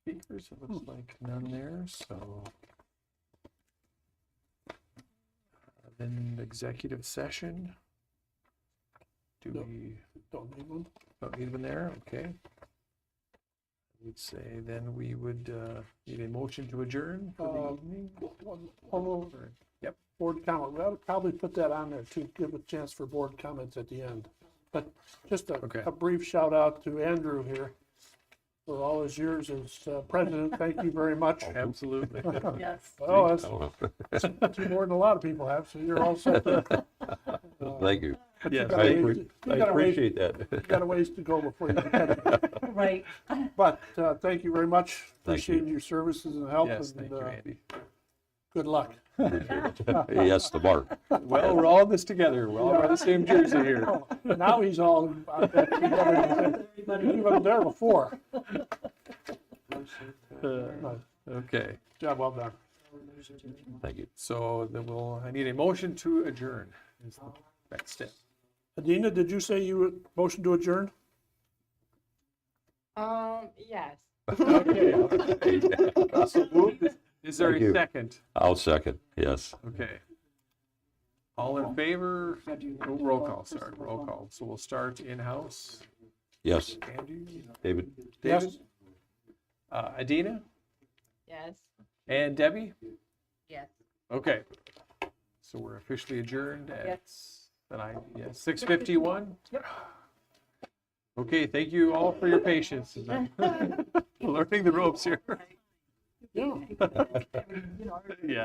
speakers? It looks like none there. So then executive session. Do No. we Don't need one. don't need one there? Okay. I would say then we would need a motion to adjourn for the evening. Although, Yep. board comment, we ought to probably put that on there to give a chance for board comments at the end. But just Okay. a brief shout out to Andrew here for all his years as president. Thank you very much. Absolutely. Yes. Well, I that's don't know. more than a lot of people have, so you're all set there. Thank you. But you Yes. got I a ways appre- to- I you got a ways- appreciate that. you got a ways to go before you can catch it. Right. But thank you very much. Thank you. Appreciate your services and help. Yes, and, thank you, Andy. Good luck. Yes, the mark. Well, we're all in this together. We're all wearing the same jersey here. Now he's all together. He wasn't there before. Okay, Job well done. Thank you. so then I need a motion to adjourn is the next step. Adina, did you say you would motion to adjourn? Yes. Okay. So moved. Is there Thank a you. second? I'll second, yes. Okay. All in favor? Oh, roll call, sorry, roll call. So we'll start in-house. Yes, Andy? David? Yes. David? Adina? Yes. And Debbie? Yes. Okay. So we're officially adjourned at, Yes. 6:51? Okay, thank you all for your patience. Learning the ropes here. Yeah. You know, Yeah.